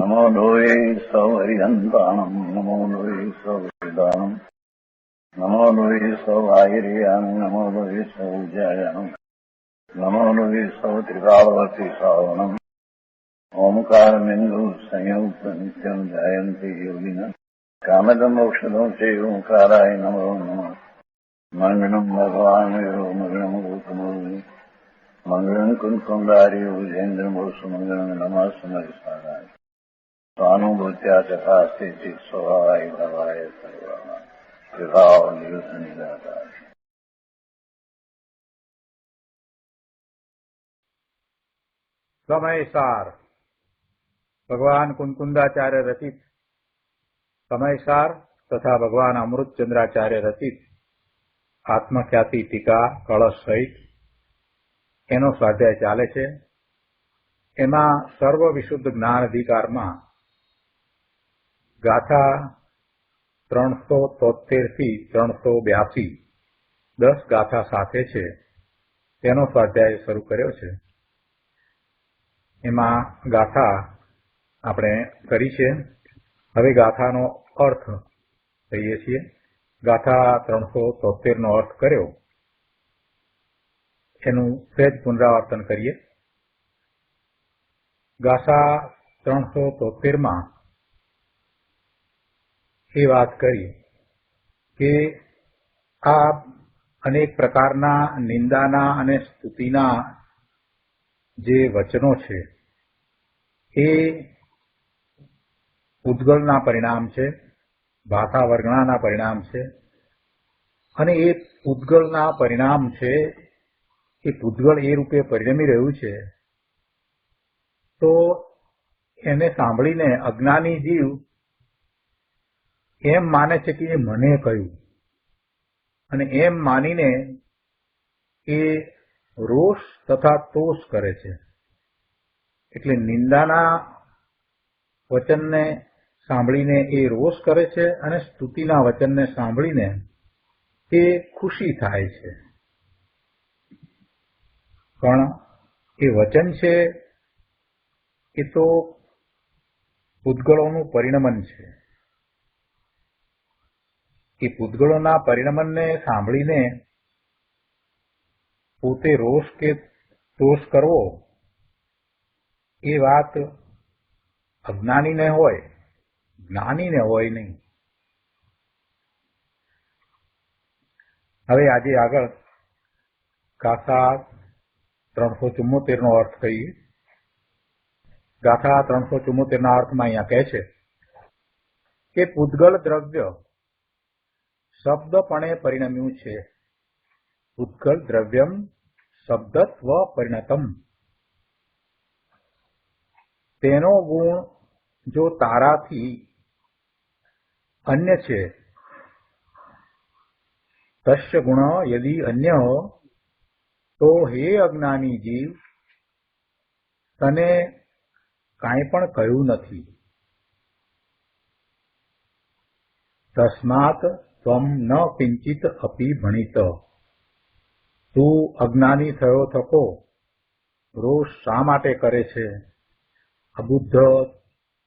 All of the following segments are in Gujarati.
नमो लोये सौहरिहन्ताणम् नमो लोये सौहृदानम् नमो लोये सौवाहिर्याम् नमो लोये सौजायाम् नमो लोये सौत्रिकावती सावनम् ओंकारमिन्दु संयुक्त नित्यम् जयन्ति योगिनः कामदम् मोक्षदम् चैव ओंकाराय नमो नमः मङ्गलम् भगवान् वीरो मङ्गलम् गौतमो मङ्गलम् कुन्कुण्डारि भुजेन्द्रमोसु मङ्गलम् नमः सुमरिसाराय स्वानुभूत्या तथास्ति स्वभावाय भवाय सर्वः विभाव निरुद्ध निराकार। समयसार भगवान कुंकुंदाचार्य रचित समयसार तथा भगवान अमृतचंद्राचार्य रचित आत्मख्याति टीका कलश सहित एनो स्वाध्याय चाले छे। एमां सर्व विशुद्ध ज्ञान अधिकारमां गाथा 373 થી 382 10 गाथा સાથે છે તેનો સ્વાધ્યાય શરૂ કર્યો છે। એમાં ગાથા આપણે કરી છે। હવે ગાથાનો અર્થ કહીએ છીએ। ગાથા 373 નો અર્થ કર્યો, એનું સહેજ પુનરાવર્તન કરીએ। ગાથા 373 માં એ વાત કરી કે આ અનેક પ્રકારના નિંદાના અને સ્તુતિના જે વચનો છે એ ઉદ્ગલના પરિણામ છે, ભાષા વર્ગણાના પરિણામ છે અને એ ઉદ્ગલના પરિણામ છે એ પૂતગલ એ રૂપે પરિણમી રહ્યું છે તો એને સાંભળીને અજ્ઞાની જીવ એમ માને છે કે એ મને કહ્યું અને એમ માનીને એ રોષ તથા તોષ કરે છે। એટલે નિંદાના વચનને સાંભળીને એ રોષ કરે છે અને સ્તુતિના વચનને સાંભળીને એ ખુશી થાય છે। પણ એ વચન છે એ તો પૂતગલોનું પરિણમન છે। એ પૂતગલોના પરિણમનને સાંભળીને પોતે રોષ કે તોષ કરવો એ વાત અજ્ઞાનીને હોય, જ્ઞાનીને હોય નહીં। હવે આજે આગળ ગાથા 374 નો અર્થ કહીએ। ગાથા 374 ના અર્થમાં અહીંયા કહે છે કે પૂતગલ દ્રવ્ય શબ્દપણે પરિણમ્યું છે। પૂતગલ દ્રવ્યમ શબ્દત્વ પરિણતમ। તેનો ગુણ જો તારાથી અન્ય છે, તસ્ય ગુણ યદિ અન્ય તો હે અજ્ઞાની જીવ તને કાંઈ પણ કહ્યું નથી। તસ્માત ત્વમ ન કિંચિત અપી ભણિત। તું અજ્ઞાની થયો થકો રોષ શા માટે કરે છે? અબુદ્ધ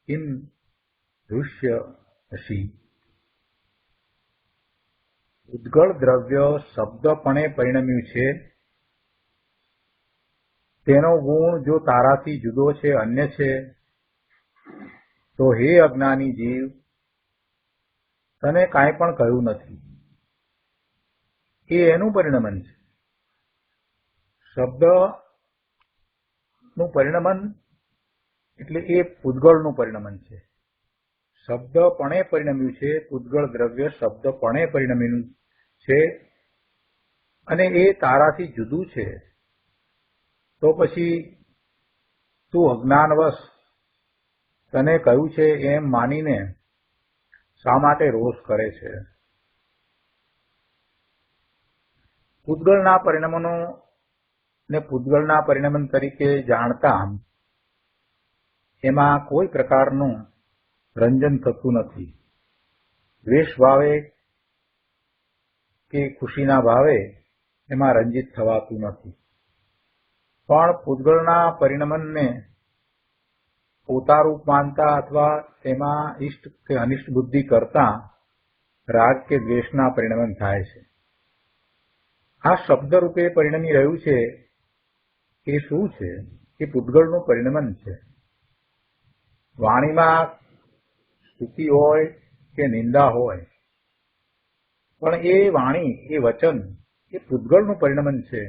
કિમ દૃશ્ય અસી। ઉદ્ગળ દ્રવ્ય શબ્દપણે પરિણમ્યું છે, તેનો ગુણ જો તારાથી જુદો છે, અન્ય છે, તો હે અજ્ઞાની જીવ તને કાંઈ પણ કહ્યું નથી। એ એનું પરિણમન છે। શબ્દનું પરિણમન એટલે એ પૂતગળનું પરિણમન છે। શબ્દપણે પરિણમ્યું છે, પૂતગળ દ્રવ્ય શબ્દપણે પરિણમ્યું છે અને એ તારાથી જુદું છે, તો પછી તું અજ્ઞાનવશ તને કહ્યું છે એમ માનીને શા માટે રોષ કરે છે? પૂતગળના પરિણમનો ને પૂતગળના પરિણમન તરીકે જાણતા એમાં કોઈ પ્રકારનું રંજન થતું નથી। દ્વેષ ભાવે કે ખુશીના ભાવે એમાં રંજિત થવાતું નથી। પણ પૂતગળના પરિણમનને પોતારૂપ માનતા અથવા તેમાં ઇષ્ટ કે અનિષ્ટ બુદ્ધિ કરતા રાગ કે દ્વેષના પરિણમન થાય છે. આ શબ્દ રૂપે પરિણમી રહ્યું છે એ શું છે? એ પૂતગળનું પરિણમન છે. વાણીમાં સ્તુતિ હોય કે નિંદા હોય, પણ એ વાણી, એ વચન, એ પૂતગળનું પરિણમન છે.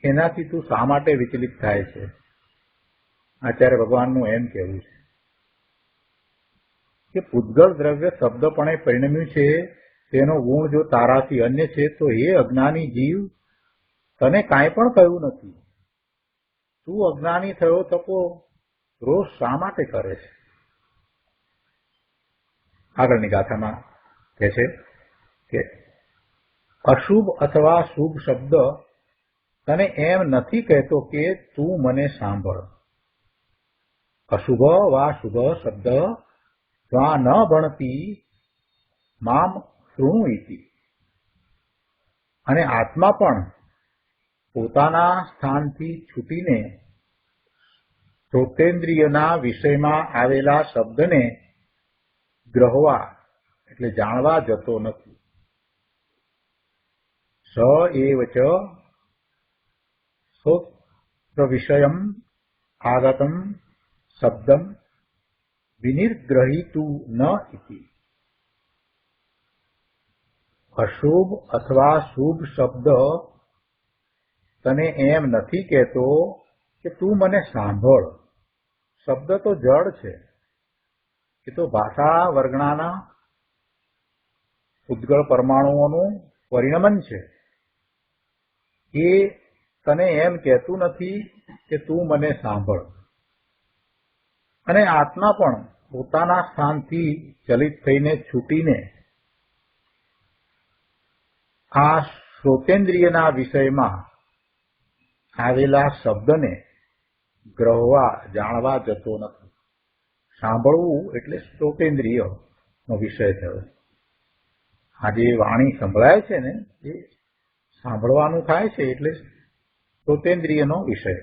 એનાથી તું શા માટે વિચલિત થાય છે? આચાર્ય ભગવાનનું એમ કહેવું છે કે પૂતગળ દ્રવ્ય શબ્દપણે પરિણમ્યું છે, તેનો ગુણ જો તારાથી અન્ય છે, તો એ અજ્ઞાની જીવ, તને કાંઈ પણ કહ્યું નથી. તું અજ્ઞાની થયો તપો રોષ શા માટે કરે છે? આગળની ગાથામાં કહે છે કે અશુભ અથવા શુભ શબ્દ તને એમ નથી કહેતો કે તું મને સાંભળ. અશુભ વા શુભ શબ્દ ત્વા ન ભણતી મામ શૃણુ ઇતિ. અને આત્મા પણ પોતાના સ્થાનથી છૂટીને શ્રોતેન્દ્રિયના વિષયમાં આવેલા શબ્દને ગ્રહવા એટલે જાણવા જતો નથી. સ એવ ચ શ્રોત્ર વિષયમ આગતમ શબ્દમ વિનિર્ગ્રહીતું ન ઇતિ. અશુભ અથવા શુભ શબ્દ તને એમ નથી કહેતો કે તું મને સાંભળ. શબ્દ તો જડ છે, એ તો ભાષા વર્ગણાના ઉદ્ગળ પરમાણુઓનું પરિણમન છે. એ તને એમ કહેતું નથી કે તું મને સાંભળ. અને આત્મા પણ પોતાના સ્થાનથી ચલિત થઈને છૂટીને આ શ્રોતેન્દ્રિયના વિષયમાં આવેલા શબ્દને ગ્રહવા જાણવા જતો નથી. સાંભળવું એટલે શ્રોતેન્દ્રિયનો વિષય થયો. આ જે વાણી સંભળાય છે ને, એ સાંભળવાનું થાય છે એટલે શ્રોતેન્દ્રિયનો વિષય.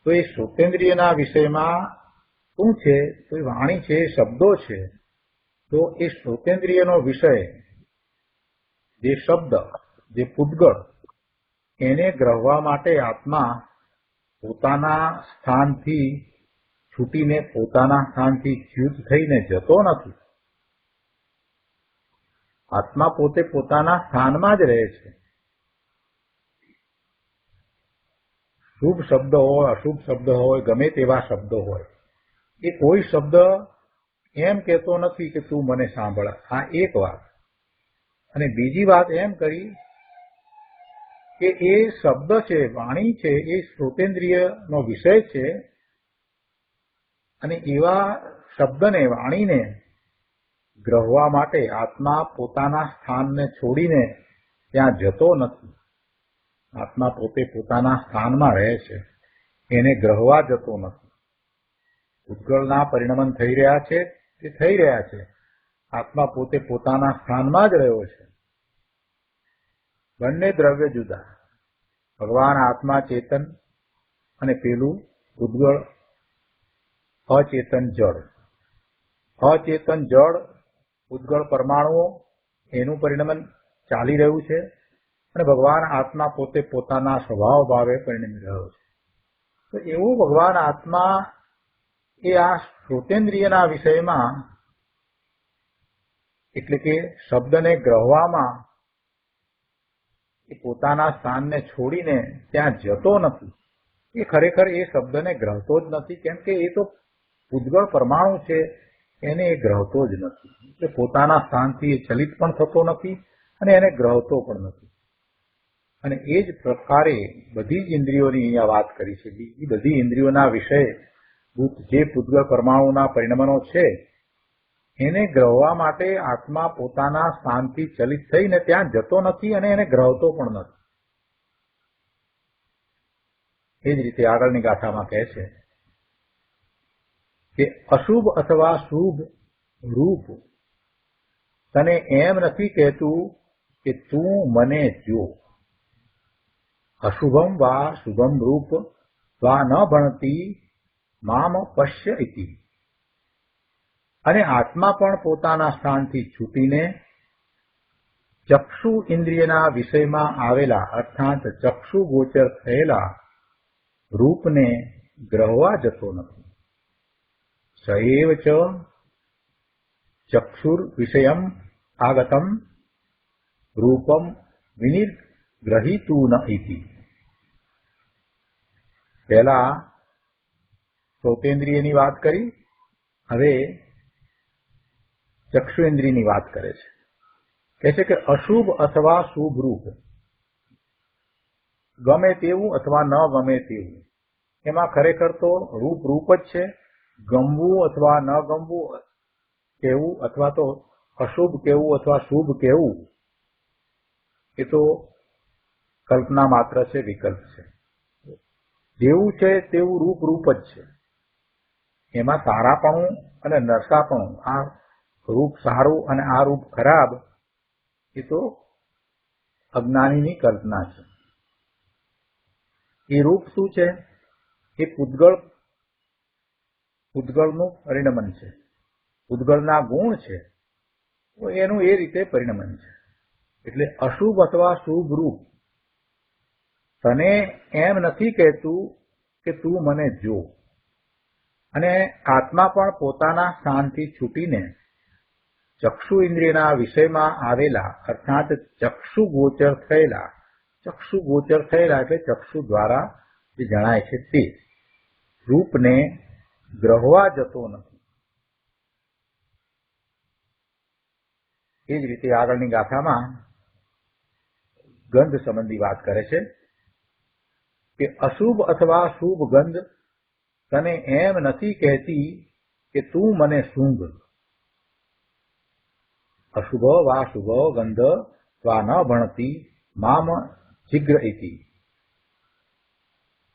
તો એ શ્રોતેન્દ્રિયના વિષયમાં શું છે? તો એ વાણી છે, શબ્દો છે. તો એ શ્રોતેન્દ્રિયનો વિષય, જે શબ્દ, જે પૂતગળ, એને ગ્રહવા માટે આત્મા પોતાના સ્થાનથી છૂટીને પોતાના સ્થાનથી ચ્યુત થઈને જતો નથી. આત્મા પોતે પોતાના સ્થાનમાં જ રહે છે. શુભ શબ્દ હોય, અશુભ શબ્દ હોય, ગમે તેવા શબ્દો હોય, એ કોઈ શબ્દ એમ કહેતો નથી કે તું મને સાંભળ. આ એક વાત. અને બીજી વાત એમ કરી કે એ શબ્દ છે, વાણી છે, એ શ્રોતેન્દ્રિયનો વિષય છે. અને એવા શબ્દને, વાણીને ગ્રહવા માટે આત્મા પોતાના સ્થાનને છોડીને ત્યાં જતો નથી. આત્મા પોતે પોતાના સ્થાનમાં રહે છે, એને ગ્રહવા જતો નથી. ઉદ્ગળના પરિણમન થઈ રહ્યા છે, તે થઈ રહ્યા છે. આત્મા પોતે પોતાના સ્થાનમાં જ રહ્યો છે. બંને દ્રવ્ય જુદા. ભગવાન આત્મા ચેતન અને પેલું ઉદ્ગળ અચેતન જળ. અચેતન જળ ઉદ્ગળ પરમાણુઓ, એનું પરિણમન ચાલી રહ્યું છે. અને ભગવાન આત્મા પોતે પોતાના સ્વભાવ ભાવે પરિણમી રહ્યો છે. તો એવો ભગવાન આત્મા એ આ શ્રોતેન્દ્રિયના વિષયમાં, એટલે કે શબ્દને ગ્રહવામાં, એ પોતાના સ્થાનને છોડીને ત્યાં જતો નથી. એ ખરેખર એ શબ્દને ગ્રહતો જ નથી, કેમ કે એ તો ઉદ્ગળ પરમાણુ છે, એને એ ગ્રહતો જ નથી. એટલે પોતાના સ્થાનથી એ ચલિત પણ થતો નથી અને એને ગ્રહતો પણ નથી. અને એ જ પ્રકારે બધી જ ઇન્દ્રિયોની અહીંયા વાત કરી છે. બીજી બધી ઇન્દ્રિયોના વિષય જે પૂતગળ પરમાણુના પરિણમનો છે, એને ગ્રહવા માટે આત્મા પોતાના સ્થાનથી ચલિત થઈને ત્યાં જતો નથી અને એને ગ્રહતો પણ નથી. એ જ રીતે આગળની ગાથામાં કહે છે કે અશુભ અથવા શુભ રૂપ તને એમ નથી કહેતું કે તું મને જો. અશુભમ વા શુભમ રૂપ વા ન ભણતી મામ પશ્ય ઇતિ. અને આત્મા પણ પોતાના સ્થાનથી છૂટીને ચક્ષુ ઇન્દ્રિયના વિષયમાં આવેલા અર્થાત ચક્ષુ ગોચર થયેલા રૂપને ગ્રહવા જતો નથી. સએવ ચ ચક્ષુર વિષયમ આગતમ રૂપમ વિનિર્ગ્રહીતું ન ઇતિ. પહેલા શ્રોતેન્દ્રિયની વાત કરી, હવે ચક્ષુઇન્દ્રિયની વાત કરે છે. કહે છે કે અશુભ અથવા શુભ રૂપ ગમે તેવું અથવા ન ગમે તેવું, એમાં ખરેખર તો રૂપ રૂપ જ છે. ગમવું અથવા ન ગમવું કેવું અથવા તો અશુભ કેવું અથવા શુભ કેવું એ તો કલ્પના માત્ર છે, વિકલ્પ છે. જેવું છે તેવું રૂપ રૂપ જ છે. એમાં સારાપણું અને નરસાપણું, આ રૂપ સારું અને આ રૂપ ખરાબ, એ તો અજ્ઞાનીની કલ્પના છે. એ રૂપ શું છે? એ પૂતગળનું પરિણમન છે, પૂતગળના ગુણ છે, તો એનું એ રીતે પરિણમન છે. એટલે અશુભ અથવા શુભ રૂપ તને એમ નથી કહેતું કે તું મને જો. અને આત્મા પણ પોતાના સ્થાનથી છૂટીને ચક્ષુ ઇન્દ્રિયના વિષયમાં આવેલા અર્થાત ચક્ષુ ગોચર થયેલા એટલે ચક્ષુ દ્વારા જે જણાય છે તે રૂપને ગ્રહવા જતો નથી. એ જ રીતે આગળની ગાથામાં ગંધ સંબંધી વાત કરે છે કે અશુભ અથવા શુભ ગંધ તને એમ નથી કહેતી કે તું મને સૂંઘ. અશુભ વા શુભ ગંધ વા ન ભણતી મામ જીગ્ર ઇતિ.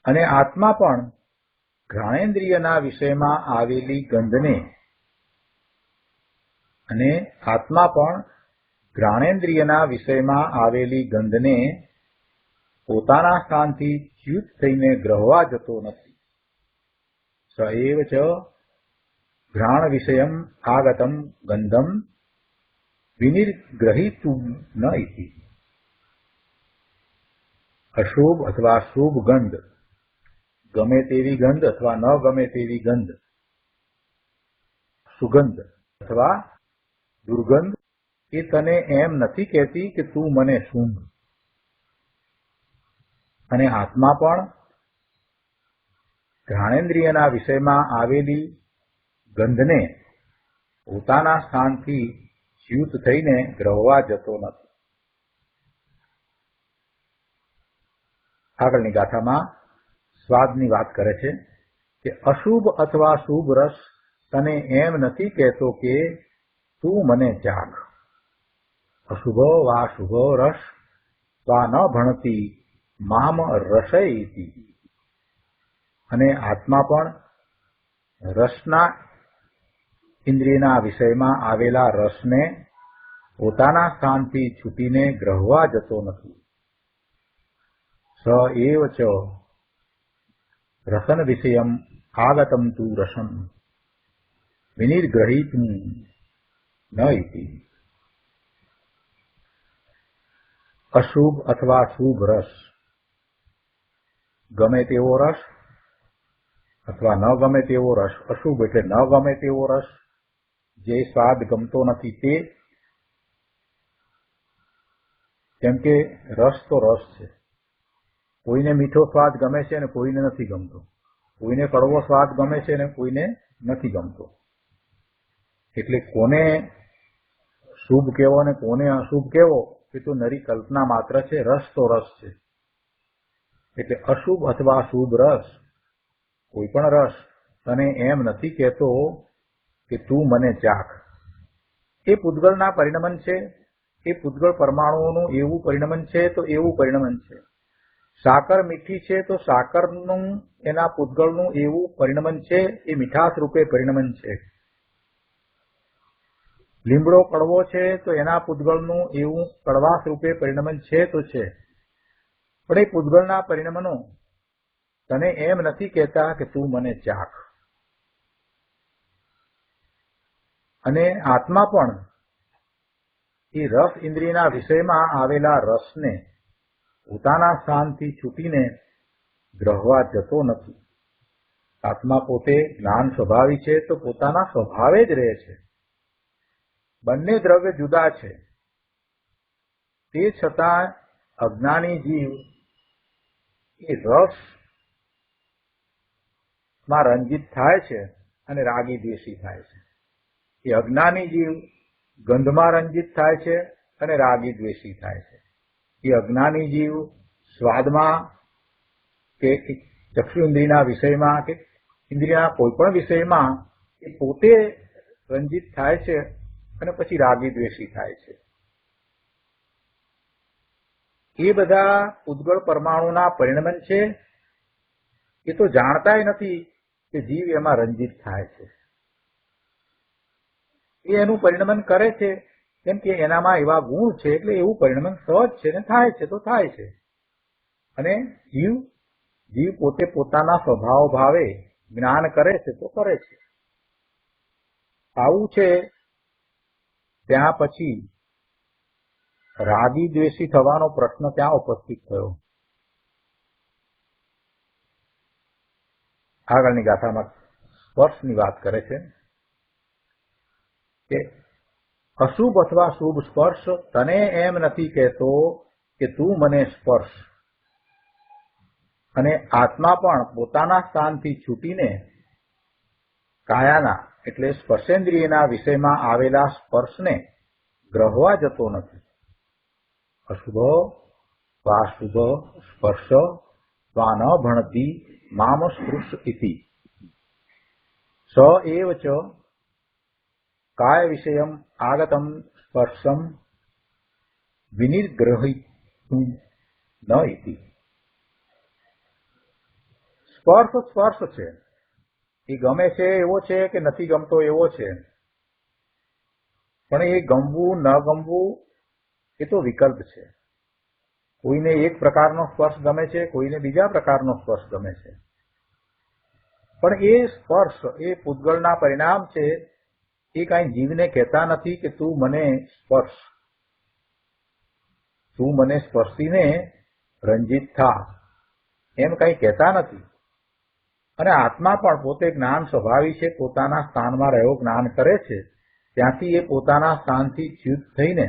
અને આત્મા પણ ઘ્રાણેન્દ્રિયના વિષયમાં આવેલી ગંધને પોતાના સ્થાનથી ચ્યુત થઈને ગ્રહવા જતો નથી. સ એવ ચ ઘ્રાણ વિષયમ આગતમ ગંધમ વિનિર્ગ્રહીતું ન ઇતિ. અશુભ અથવા શુભ ગંધ, ગમે તેવી ગંધ અથવા ન ગમે તેવી ગંધ, સુગંધ અથવા દુર્ગંધ, એ તને એમ નથી કહેતી કે તું મને સૂંઘ. અને આત્મા પણ ઘ્રાણેન્દ્રિયના વિષયમાં આવેલી ગંધને પોતાના સ્થાનથી ચ્યુત થઈને ગ્રહવા જતો નથી. આગળની ગાથામાં સ્વાદની વાત કરે છે કે અશુભ અથવા શુભ રસ તને એમ નથી કહેતો કે તું મને ચાખ. અશુભ વા શુભ રસ વા ન ભણતી મામ રસય ઇતિ. અને આત્મા પણ રસના ઇન્દ્રિયના વિષયમાં આવેલા રસને પોતાના સ્થાનથી છૂટીને ગ્રહવા જતો નથી. સ એવ ચ રસન વિષયમ આગતમ તુ રસમ વિનિર્ગ્રહીતું ન ઇતિ. અશુભ અથવા શુભ રસ, ગમે તેવો રસ અથવા ન ગમે તેવો રસ. અશુભ એટલે ન ગમે તેવો રસ, જે સ્વાદ ગમતો નથી તે. કેમ કે રસ તો રસ છે. કોઈને મીઠો સ્વાદ ગમે છે અને કોઈને નથી ગમતો, કોઈને કડવો સ્વાદ ગમે છે અને કોઈને નથી ગમતો. એટલે કોને શુભ કેવો અને કોને અશુભ કેવો એ તો નરી કલ્પના માત્ર છે. રસ તો રસ છે. એટલે અશુભ અથવા શુભ રસ, કોઈ પણ રસ તને એમ નથી કહેતો કે તું મને ચાખ. એ પૂતગળના પરિણમન છે. એ પૂતગળ પરમાણુઓનું એવું પરિણમન છે તો એવું પરિણમન છે. સાકર મીઠી છે તો સાકરનું એના પૂતગળનું એવું પરિણમન છે, એ મીઠાશ રૂપે પરિણમન છે. લીમડો કડવો છે તો એના પૂતગળનું એવું કડવાશ રૂપે પરિણમન છે તો છે. પણ એ પૂતગળના પરિણમનો તને એમ નથી કહેતા કે તું મને ચાખ. અને આત્મા પણ એ રસ ઇન્દ્રિયના વિષયમાં આવેલા રસને પોતાના સ્થાનથી છૂટીને ગ્રહવા જતો નથી. આત્મા પોતે જ્ઞાન સ્વભાવી છે તો પોતાના સ્વભાવે જ રહે છે. બંને દ્રવ્ય જુદા છે, તે છતાં અજ્ઞાની જીવ એ રસમાં રંજિત થાય છે અને રાગી દ્વેષી થાય છે. એ અજ્ઞાની જીવ ગંધમાં રંજિત થાય છે અને રાગી દ્વેષી થાય છે. એ અજ્ઞાની જીવ સ્વાદમાં કે ચક્ષુ ઇન્દ્રિયના વિષયમાં કે ઇન્દ્રિયના કોઈ પણ વિષયમાં એ પોતે રંજિત થાય છે અને પછી રાગી દ્વેષી થાય છે. એ બધા ઉદ્ગળ પરમાણુના પરિણમન છે. એ તો જાણતાય નથી કે જીવ એમાં રંજિત થાય છે. એ એનું પરિણમન કરે છે કેમ કે એનામાં એવા ગુણ છે એટલે એવું પરિણમન સહજ છે ને થાય છે તો થાય છે. અને જીવ પોતે પોતાના સ્વભાવ ભાવે જ્ઞાન કરે છે તો કરે છે. આવું છે ત્યાં પછી રાગી દ્વેષી થવાનો પ્રશ્ન ત્યાં ઉપસ્થિત થયો. આગળની ગાથામાં સ્પર્શની વાત કરે છે કે અશુભ અથવા શુભ સ્પર્શ તને એમ નથી કહેતો કે તું મને સ્પર્શ. અને આત્મા પણ પોતાના સ્થાનથી છૂટીને કાયાના એટલે સ્પર્શેન્દ્રિયના વિષયમાં આવેલા સ્પર્શને ગ્રહવા જતો નથી. અશુભ વાશુભ સ્પર્શ સ્વા ન ભણતી મામ સ્પૃશ ઇતિ સ એવ ચ કાય વિષયમ આગતમ સ્પર્શમ વિનિર્ગ્રહિતું ન ઇતિ. સ્પર્શ છે, એ ગમે છે એવો છે કે નથી ગમતો એવો છે, પણ એ ગમવું ન ગમવું એ તો વિકલ્પ છે. કોઈને એક પ્રકારનો સ્પર્શ ગમે છે, કોઈને બીજા પ્રકારનો સ્પર્શ ગમે છે, પણ એ સ્પર્શ એ પૂતગળના પરિણામ છે. એ કાંઈ જીવને કહેતા નથી કે તું મને સ્પર્શ, તું મને સ્પર્શીને રંજિત થા, એમ કંઈ કહેતા નથી. અને આત્મા પણ પોતે જ્ઞાન સ્વભાવી છે, પોતાના સ્થાનમાં રહ્યો જ્ઞાન કરે છે. ત્યાંથી એ પોતાના સ્થાનથી ચ્યુત થઈને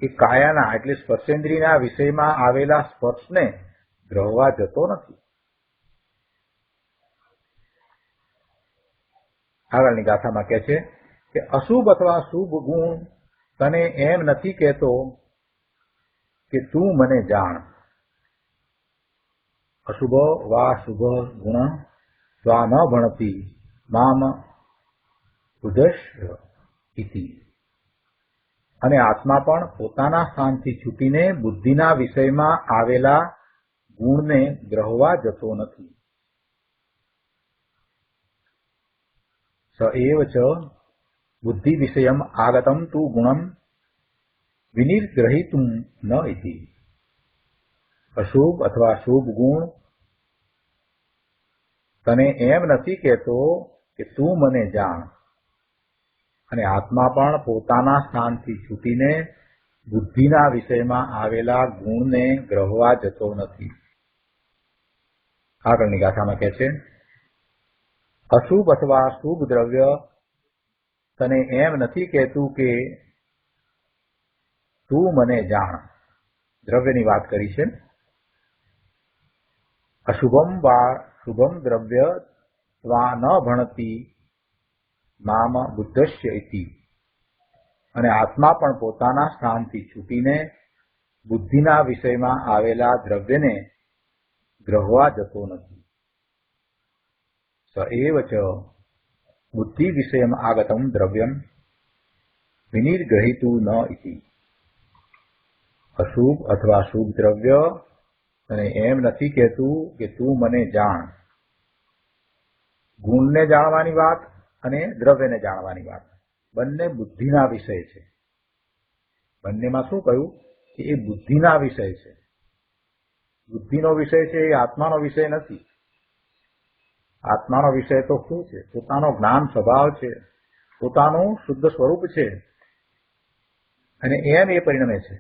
એ કાયાના એટલે સ્પર્શેન્દ્રિયના વિષયમાં આવેલા સ્પર્શને ગ્રહવા જતો નથી. આગળની ગાથામાં કહે છે કે અશુભ અથવા શુભ ગુણ તને એમ નથી કહેતો કે તું મને જાણ. અશુભ વા શુભ ગુણ સ્વા ન ભણતી મામ ઉદશ્ય ઇતિ. અને આત્મા પણ પોતાના સ્થાનથી છૂટીને બુદ્ધિના વિષયમાં આવેલા ગુણને ગ્રહવા જતો નથી. સ એવ ચ બુદ્ધિ વિષયમ આગતમ તુ ગુણમ વિનિર્ગ્રહિતું ન ઇતિ. અશુભ અથવા શુભ ગુણ તને એમ નથી કહેતો કે તું મને જાણ. અને આત્મા પણ પોતાના સ્થાનથી છૂટીને બુદ્ધિના વિષયમાં આવેલા ગુણને ગ્રહવા જતો નથી. આગળની ગાથામાં કહે છે અશુભ અથવા શુભ દ્રવ્ય તને એમ નથી કહેતું કે તું મને જાણ. દ્રવ્યની વાત કરી છે. અશુભમ વા શુભમ દ્રવ્ય સ્વા ન ભણતી મામ બુદ્ધસ્ય ઇતિ. અને આત્મા પણ પોતાના સ્થાનથી છૂટીને બુદ્ધિના વિષયમાં આવેલા દ્રવ્યને ગ્રહવા જતો નથી. સ એવ ચ બુદ્ધિ વિષયમ આગતમ દ્રવ્યમ વિનિર્ગ્રહિતું ન ઇતિ. અશુભ અથવા શુભ દ્રવ્ય અને એમ નથી કહેતું કે તું મને જાણ. ગુણને જાણવાની વાત અને દ્રવ્યને જાણવાની વાત બંને બુદ્ધિના વિષય છે. બંનેમાં શું કહ્યું કે એ બુદ્ધિના વિષય છે. બુદ્ધિનો વિષય છે એ આત્માનો વિષય નથી. આત્માનો વિષય તો શું છે? પોતાનો જ્ઞાન સ્વભાવ છે. પોતાનું શુદ્ધ સ્વરૂપ છે અને એમ એ પરિણમે છે.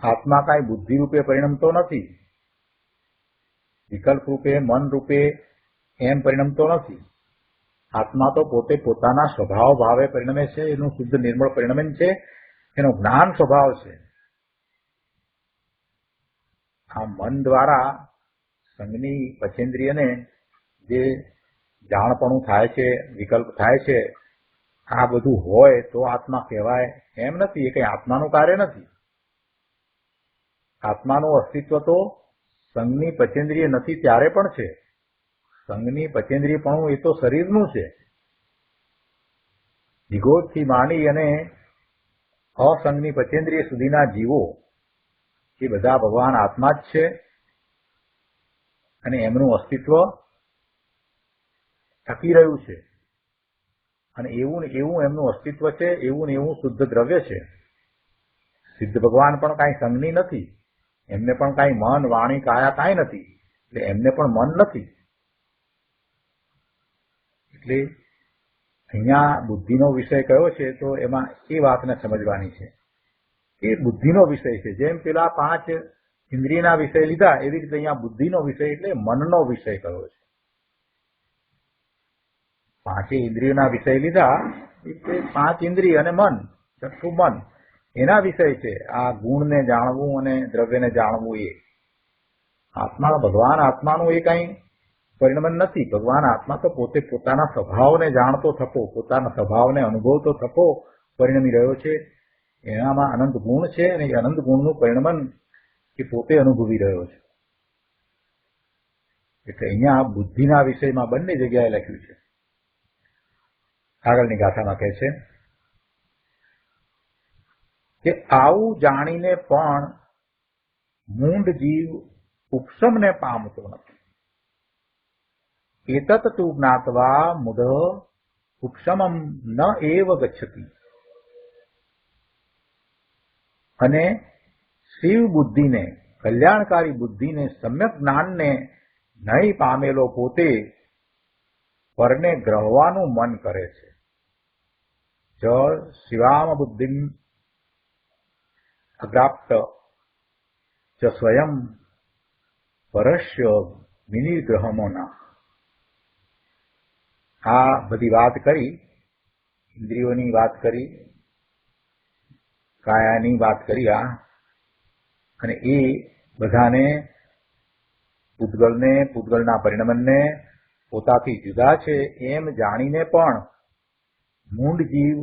આત્મા કાંઈ બુદ્ધિ રૂપે પરિણમતો નથી, વિકલ્પ રૂપે, મન રૂપે એમ પરિણમતો નથી. આત્મા તો પોતે પોતાના સ્વભાવ ભાવે પરિણમે છે. એનું શુદ્ધ નિર્મળ પરિણમન છે, એનો જ્ઞાન સ્વભાવ છે. આ મન દ્વારા સંઘની પંચેન્દ્રિયને જે જાણપણું થાય છે, વિકલ્પ થાય છે, આ બધું હોય તો આત્મા કહેવાય એમ નથી. એ કઈ આત્માનું કાર્ય નથી. આત્માનું અસ્તિત્વ તો સંઘની પંચેન્દ્રિય નથી ત્યારે પણ છે. સંઘની પંચેન્દ્રિયપણું એ તો શરીરનું છે. નિગોદથી માંડી અને અસંઘની પંચેન્દ્રિય સુધીના જીવો એ બધા ભગવાન આત્મા જ છે અને એમનું અસ્તિત્વ ટકી રહ્યું છે. અને એવું ને એવું એમનું અસ્તિત્વ છે, એવું ને એવું શુદ્ધ દ્રવ્ય છે. સિદ્ધ ભગવાન પણ કાંઈ સંઘની નથી. એમને પણ કાંઈ મન, વાણી, કાયા કાંઈ નથી. એટલે એમને પણ મન નથી. એટલે અહીંયા બુદ્ધિનો વિષય કયો છે તો એમાં એ વાતને સમજવાની છે કે બુદ્ધિનો વિષય છે. જેમ પેલા 5 ઇન્દ્રિયના વિષય લીધા એવી રીતે અહીંયા બુદ્ધિનો વિષય એટલે મનનો વિષય કયો છે. 5 ઇન્દ્રિયોના વિષય લીધા એટલે 5 ઇન્દ્રિય અને મન, છઠ્ઠું મન, એના વિષય છે આ ગુણને જાણવું અને દ્રવ્યને જાણવું. એ આત્મા, ભગવાન આત્માનું એ કઈ પરિણમન નથી. ભગવાન આત્મા તો પોતે પોતાના સ્વભાવને જાણતો થકો, પોતાના સ્વભાવને અનુભવતો થકો પરિણમી રહ્યો છે. એનામાં અનંત ગુણ છે અને એ અનંત ગુણનું પરિણમન એ પોતે અનુભવી રહ્યો છે. એટલે અહીંયા બુદ્ધિના વિષયમાં બંને જગ્યાએ લખ્યું છે. આગળની ગાથામાં કહે છે કે આવું જાણીને પણ મૂંઢ જીવ ઉપશમને પામતો નથી. એતત તું જ્ઞાત્વા મૂઢ ઉપશમમ ન એવ ગચ્છતિ. અને શિવ બુદ્ધિને, કલ્યાણકારી બુદ્ધિને, સમ્યક જ્ઞાનને નહીં પામેલો પોતે પરને ગ્રહવાનું મન કરે છે. જ શિવામ બુદ્ધિમ અગ્રાપ્ત ચ સ્વયં પરસ્ય વિનિગ્રહમોના. આ બધી વાત કરી, ઇન્દ્રિયોની વાત કરી, કાયાની વાત કરી, આ અને એ બધાને પૂતગલને, પૂતગલના પરિણમનને પોતાથી જુદા છે એમ જાણીને પણ મૂંઢ જીવ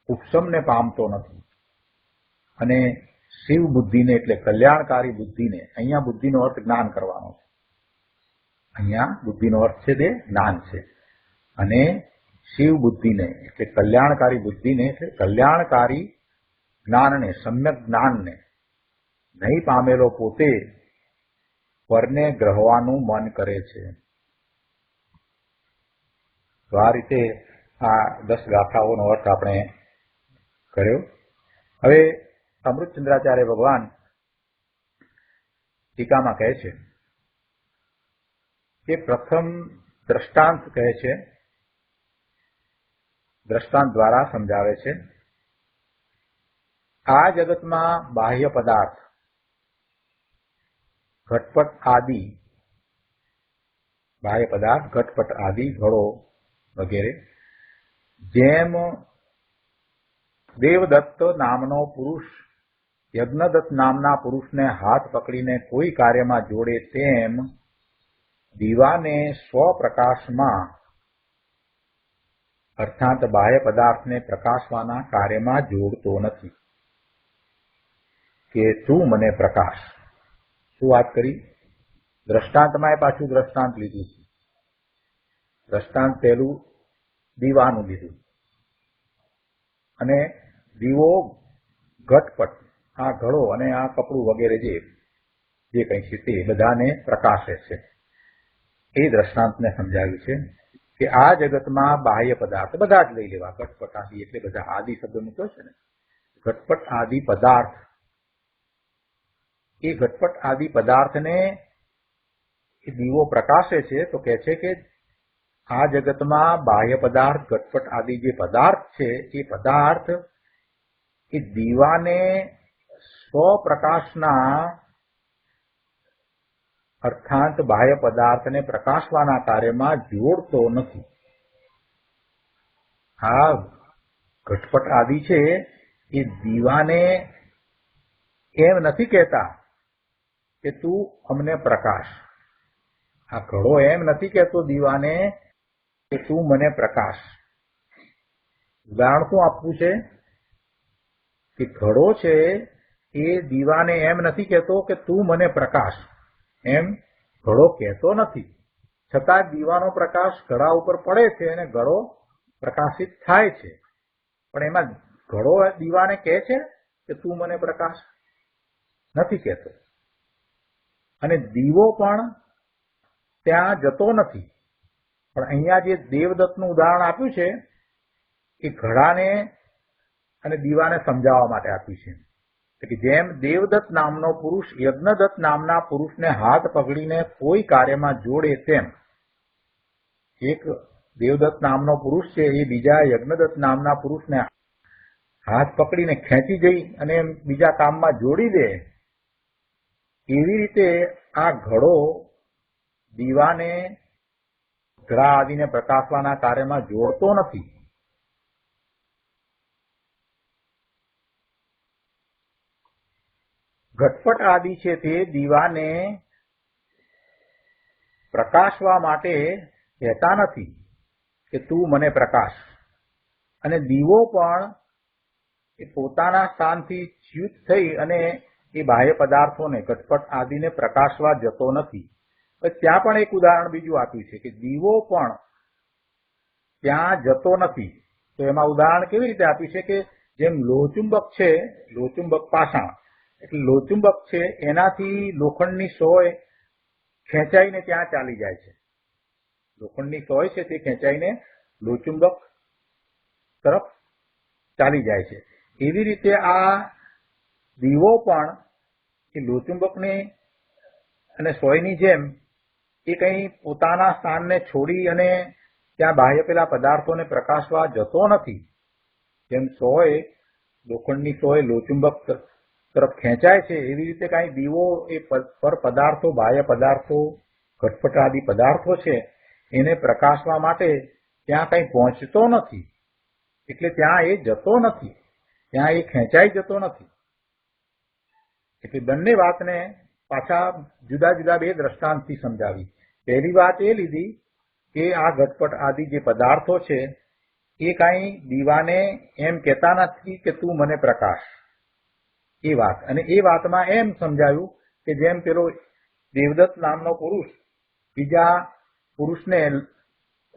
ઉપશમને પામતો નથી. અને શિવ બુદ્ધિને એટલે કલ્યાણકારી બુદ્ધિને, અહીંયા બુદ્ધિનો અર્થ જ્ઞાન કરવાનો છે. અહીંયા બુદ્ધિનો અર્થ છે તે જ્ઞાન છે. અને શિવ બુદ્ધિને એટલે કલ્યાણકારી બુદ્ધિને એટલે કલ્યાણકારી જ્ઞાનને, સમ્યક જ્ઞાનને નહીં પામેલો પોતે પરને ગ્રહવાનું મન કરે છે. તો આ રીતે આ 10 ગાથાઓનો અર્થ આપણે કર્યો. હવે અમૃતચંદ્રાચાર્ય ભગવાન ટીકામાં કહે છે કે પ્રથમ દ્રષ્ટાંત કહે છે, દ્રષ્ટાંત દ્વારા સમજાવે છે. આ જગતમાં બાહ્ય પદાર્થ ઘટપટ આદિ, બાહ્ય પદાર્થ ઘટપટ આદિ, ઘડો વગેરે, જેમ દેવદત્ત નામનો પુરુષ યજ્ઞદત્ત નામના પુરુષને હાથ પકડીને કોઈ કાર્યમાં જોડે તેમ દીવાને સ્વપ્રકાશમાં અર્થાત બાહ્ય પદાર્થને પ્રકાશવાના કાર્યમાં જોડતો નથી. કે તું મને પ્રકાશ. શું વાત કરી? દ્રષ્ટાંતમાં એ પાછું દ્રષ્ટાંત લીધું છે. દ્રષ્ટાંત પહેલું દીવાનું લીધું અને દીવો ઘટપટ, આ ઘડો અને આ કપડું વગેરે જે કંઈ છે તે બધાને પ્રકાશે છે. એ દ્રષ્ટાંતને સમજાવ્યું છે કે આ જગતમાં બાહ્ય પદાર્થ બધા જ લઈ લેવા, ઘટપટ આદિ એટલે બધા આદિ શબ્દ મૂક્યો છે ને, ઘટપટ આદિ પદાર્થ, એ ઘટપટ આદિ પદાર્થને એ દીવો પ્રકાશે છે. તો કહે છે કે આ જગતમાં બાહ્ય પદાર્થ ઘટપટ આદિ જે પદાર્થ છે એ પદાર્થ એ દીવાને સ્વપ્રકાશના અર્થાત બાહ્ય પદાર્થને પ્રકાશવાના કાર્યમાં જોડતો નથી. આ ઘટપટ આદિ છે એ દીવાને એમ નથી કહેતા કે તું અમને પ્રકાશ. આ ઘડો એમ નથી કહેતો દીવાને કે તું મને પ્રકાશ. ઉદાહરણ શું આપવું છે કે ઘડો છે એ દીવાને એમ નથી કહેતો કે તું મને પ્રકાશ. એમ ઘડો કહેતો નથી, છતાં દીવાનો પ્રકાશ ઘડા ઉપર પડે છે અને ઘડો પ્રકાશિત થાય છે. પણ એમાં ઘડો દીવાને કહે છે કે તું મને પ્રકાશ? નથી કહેતો. અને દીવો પણ ત્યાં જતો નથી. પણ અહીંયા જે દેવદત્તનું ઉદાહરણ આપ્યું છે એ ઘડાને અને દીવાને સમજાવવા માટે આપ્યું છે. કે જેમ દેવદત્ત નામનો પુરુષ યજ્ઞદત્ત નામના પુરુષને હાથ પકડીને કોઈ કાર્યમાં જોડે તેમ એક દેવદત્ત નામનો પુરુષ છે એ બીજા યજ્ઞદત્ત નામના પુરુષને હાથ પકડીને ખેંચી જઈ અને બીજા કામમાં જોડી દે, એવી રીતે આ ઘડો દીવાને ઘડા આદિને પ્રકાશવાના કાર્યમાં જોડતો નથી. ઘટપટ આદિ છે તે દીવાને પ્રકાશવા માટે કહેતા નથી કે તું મને પ્રકાશ. અને દીવો પણ એ પોતાના સ્થાનથી ચ્યુત થઈ અને એ બાહ્ય પદાર્થોને ઘટપટ આદિને પ્રકાશવા જતો નથી. ત્યાં પણ એક ઉદાહરણ બીજું આપ્યું છે કે દીવો પણ ત્યાં જતો નથી. તો એમાં ઉદાહરણ કેવી રીતે આપ્યું છે કે જેમ લોહચુંબક છે, લોહચુંબક પાષાણ, એટલે લોહચુંબક છે એનાથી લોખંડની સોય ખેંચાઈને ત્યાં ચાલી જાય છે. લોખંડની સોય છે તે ખેંચાઈને લોહચુંબક તરફ ચાલી જાય છે. એવી રીતે આ દીવો પણ એ લોહચુંબકની અને સોયની જેમ એ કંઈ પોતાના સ્થાનને છોડી અને ત્યાં બાહ્ય પેલા પદાર્થોને પ્રકાશવા જતો નથી. જેમ સોય, લોખંડની સોય લોહચુંબક તરફ ખેંચાય છે, એવી રીતે કાંઈ દીવો એ પર પદાર્થો, બાહ્ય પદાર્થો, ઘટપટ આદિ પદાર્થો છે એને પ્રકાશવા માટે ત્યાં કંઈ પહોંચતો નથી. એટલે ત્યાં એ જતો નથી, ત્યાં એ ખેંચાઈ જતો નથી. એટલે બંને વાતને પાછા જુદા જુદા બે દ્રષ્ટાંતથી સમજાવી. પહેલી વાત એ લીધી કે આ ઘટપટ આદિ જે પદાર્થો છે એ કાંઈ દીવાને એમ કહેતા નથી કે તું મને પ્રકાશ, એ વાત. અને એ વાતમાં એમ સમજાયું કે જેમ પેલો દેવદત્ત નામનો પુરુષ બીજા પુરુષને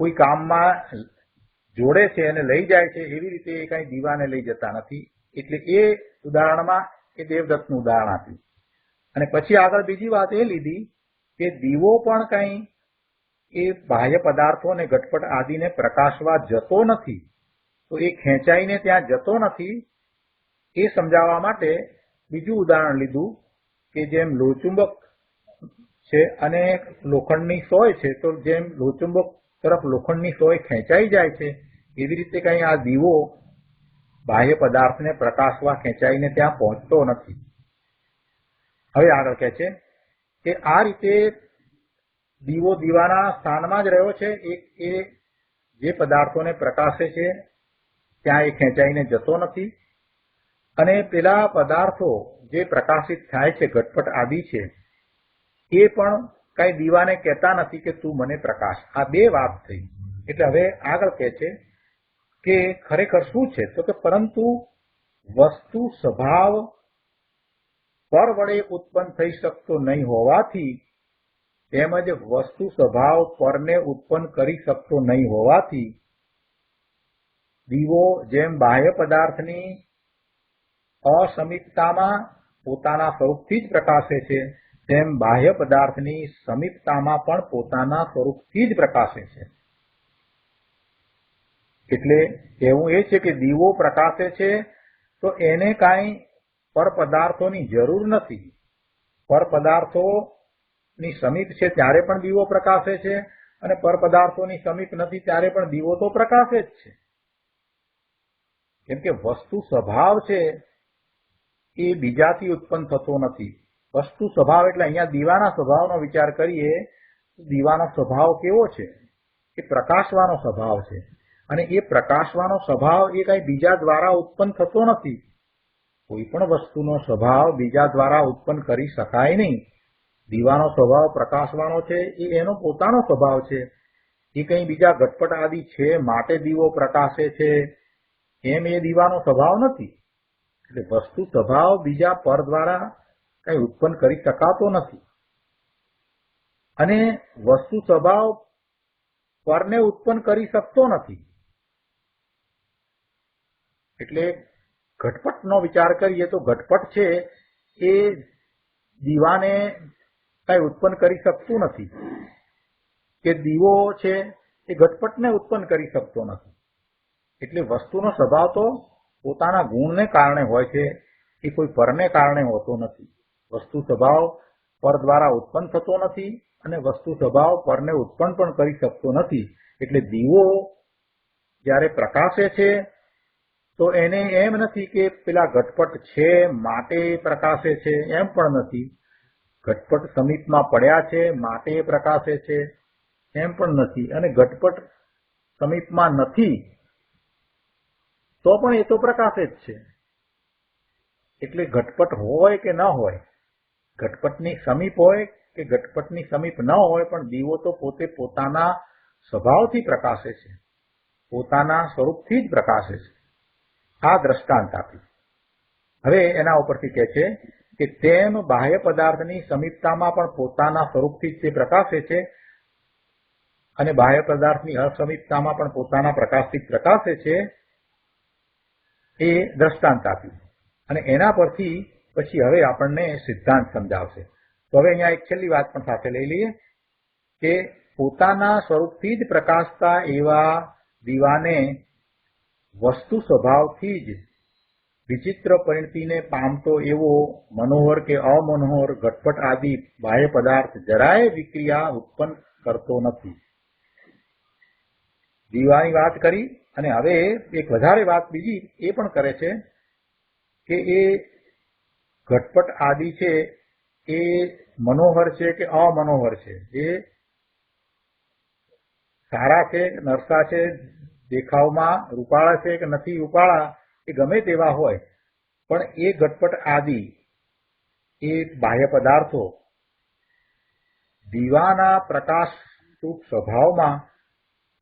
કોઈ કામમાં જોડે છે અને લઈ જાય છે, એવી રીતે એ કાંઈ દીવાને લઈ જતા નથી. એટલે એ ઉદાહરણમાં એ દેવદત્તનું ઉદાહરણ આપ્યું. અને પછી આગળ બીજી વાત એ લીધી કે દીવો પણ કંઈ એ બાહ્ય પદાર્થો અને ઘટપટ આદિને પ્રકાશવા જતો નથી. તો એ ખેંચાઈને ત્યાં જતો નથી એ સમજાવવા માટે બીજું ઉદાહરણ લીધું કે જેમ લોહચુંબક છે અને લોખંડની સોય છે, તો જેમ લોહચુંબક તરફ લોખંડની સોય ખેંચાઈ જાય છે એવી રીતે કંઈ આ દીવો બાહ્ય પદાર્થને પ્રકાશવા ખેંચાઈને ત્યાં પહોંચતો નથી. હવે આગળ કહે છે કે આ રીતે દીવો દીવાના સ્થાનમાં જ રહ્યો છે. એ જે પદાર્થોને પ્રકાશે છે ત્યાં એ ખેંચાઈને જતો નથી. અને પેલા પદાર્થો જે પ્રકાશિત થાય છે, ઘટપટ આદિ છે, એ પણ કઈ દીવાને કહેતા નથી કે તું મને પ્રકાશ. આ બે વાત થઈ. એટલે હવે આગળ કહે છે કે ખરેખર શું છે, તો કે પરંતુ વસ્તુ સ્વભાવ પર વડે ઉત્પન્ન થઈ શકતો નહીં હોવાથી, તેમજ વસ્તુ સ્વભાવ પરને ઉત્પન્ન કરી શકતો નહીં હોવાથી દીવો જેમ બાહ્ય પદાર્થની અસમીપતામાં પોતાના સ્વરૂપથી જ પ્રકાશે છે, તેમ બાહ્ય પદાર્થની સમીપતામાં પણ પોતાના સ્વરૂપથી જ પ્રકાશે છે. એટલે એવું એ છે કે દીવો પ્રકાશે છે તો એને કાંઈ પર પદાર્થોની જરૂર નથી. પર પદાર્થોની સમીપ છે ત્યારે પણ દીવો પ્રકાશે છે અને પરપદાર્થોની સમીપ નથી ત્યારે પણ દીવો તો પ્રકાશે જ છે. કેમ કે વસ્તુ સ્વભાવ છે એ બીજાથી ઉત્પન્ન થતો નથી. વસ્તુ સ્વભાવ એટલે અહીંયા દીવાના સ્વભાવનો વિચાર કરીએ તો દીવાનો સ્વભાવ કેવો છે? એ પ્રકાશવાનો સ્વભાવ છે. અને એ પ્રકાશવાનો સ્વભાવ એ કઈ બીજા દ્વારા ઉત્પન્ન થતો નથી. કોઈ પણ વસ્તુનો સ્વભાવ બીજા દ્વારા ઉત્પન્ન કરી શકાય નહીં. દીવાનો સ્વભાવ પ્રકાશવાનો છે એ એનો પોતાનો સ્વભાવ છે. એ કઈ બીજા ઘટપટ આદિ છે માટે દીવો પ્રકાશે છે એમ એ દીવાનો સ્વભાવ નથી. એટલે વસ્તુ સ્વભાવ બીજા પર દ્વારા કઈ ઉત્પન્ન કરી શકાતો નથી. અને વસ્તુ સ્વભાવ પરને ઉત્પન્ન કરી શકતો નથી. એટલે ઘટપટનો વિચાર કરીએ તો ઘટપટ છે એ દીવાને કઈ ઉત્પન્ન કરી શકતું નથી, કે દીવો છે એ ઘટપટને ઉત્પન્ન કરી શકતો નથી. એટલે વસ્તુનો સ્વભાવ તો પોતાના ગુણને કારણે હોય છે, એ કોઈ પરને કારણે હોતો નથી. વસ્તુ સ્વભાવ પર દ્વારા ઉત્પન્ન થતો નથી અને વસ્તુ સ્વભાવ પરને ઉત્પન્ન પણ કરી શકતો નથી. એટલે દીવો જ્યારે પ્રકાશે છે તો એને એમ નથી કે પેલા ઘટપટ છે માટે પ્રકાશે છે, એમ પણ નથી. ઘટપટ સમીપમાં પડ્યા છે માટે પ્રકાશે છે, એમ પણ નથી. અને ઘટપટ સમીપમાં નથી તો પણ એ તો પ્રકાશે જ છે. એટલે ઘટપટ હોય કે ન હોય, ઘટપટની સમીપ હોય કે ઘટપટની સમીપ ન હોય, પણ દીવો તો પોતે પોતાના સ્વભાવથી પ્રકાશે છે, પોતાના સ્વરૂપથી જ પ્રકાશે છે. આ દ્રષ્ટાંત આપ્યું. હવે એના ઉપરથી કહે છે કે તેમ બાહ્ય પદાર્થની સમીપતામાં પણ પોતાના સ્વરૂપથી જ તે પ્રકાશે છે અને બાહ્ય પદાર્થની અસમીપતામાં પણ પોતાના પ્રકાશથી જ પ્રકાશે છે. એ દ્રષ્ટાંત આપ્યું. અને એના પરથી પછી હવે આપણને સિદ્ધાંત સમજાવશે. તો હવે અહીંયા એક છેલ્લી વાત પણ સાથે લઈ લઈએ કે પોતાના સ્વરૂપથી જ પ્રકાશતા એવા દીવાને વસ્તુ સ્વભાવથી જ વિચિત્ર પરિણતિને પામતો એવો મનોહર કે અમનોહર ઘટપટ આદિ બાહ્ય પદાર્થ જરાય વિક્રિયા ઉત્પન્ન કરતો નથી. દીવાની વાત કરી અને હવે એક વધારે વાત બીજી એ પણ કરે છે કે એ ઘટપટ આદિ છે એ મનોહર છે કે અમનોહર છે, એ સારા છે કે નરસા છે, દેખાવમાં રૂપાળા છે કે નથી રૂપાળા, એ ગમે તેવા હોય, પણ એ ઘટપટ આદિ એ બાહ્ય પદાર્થો દીવાના પ્રકાશરૂપ સ્વભાવમાં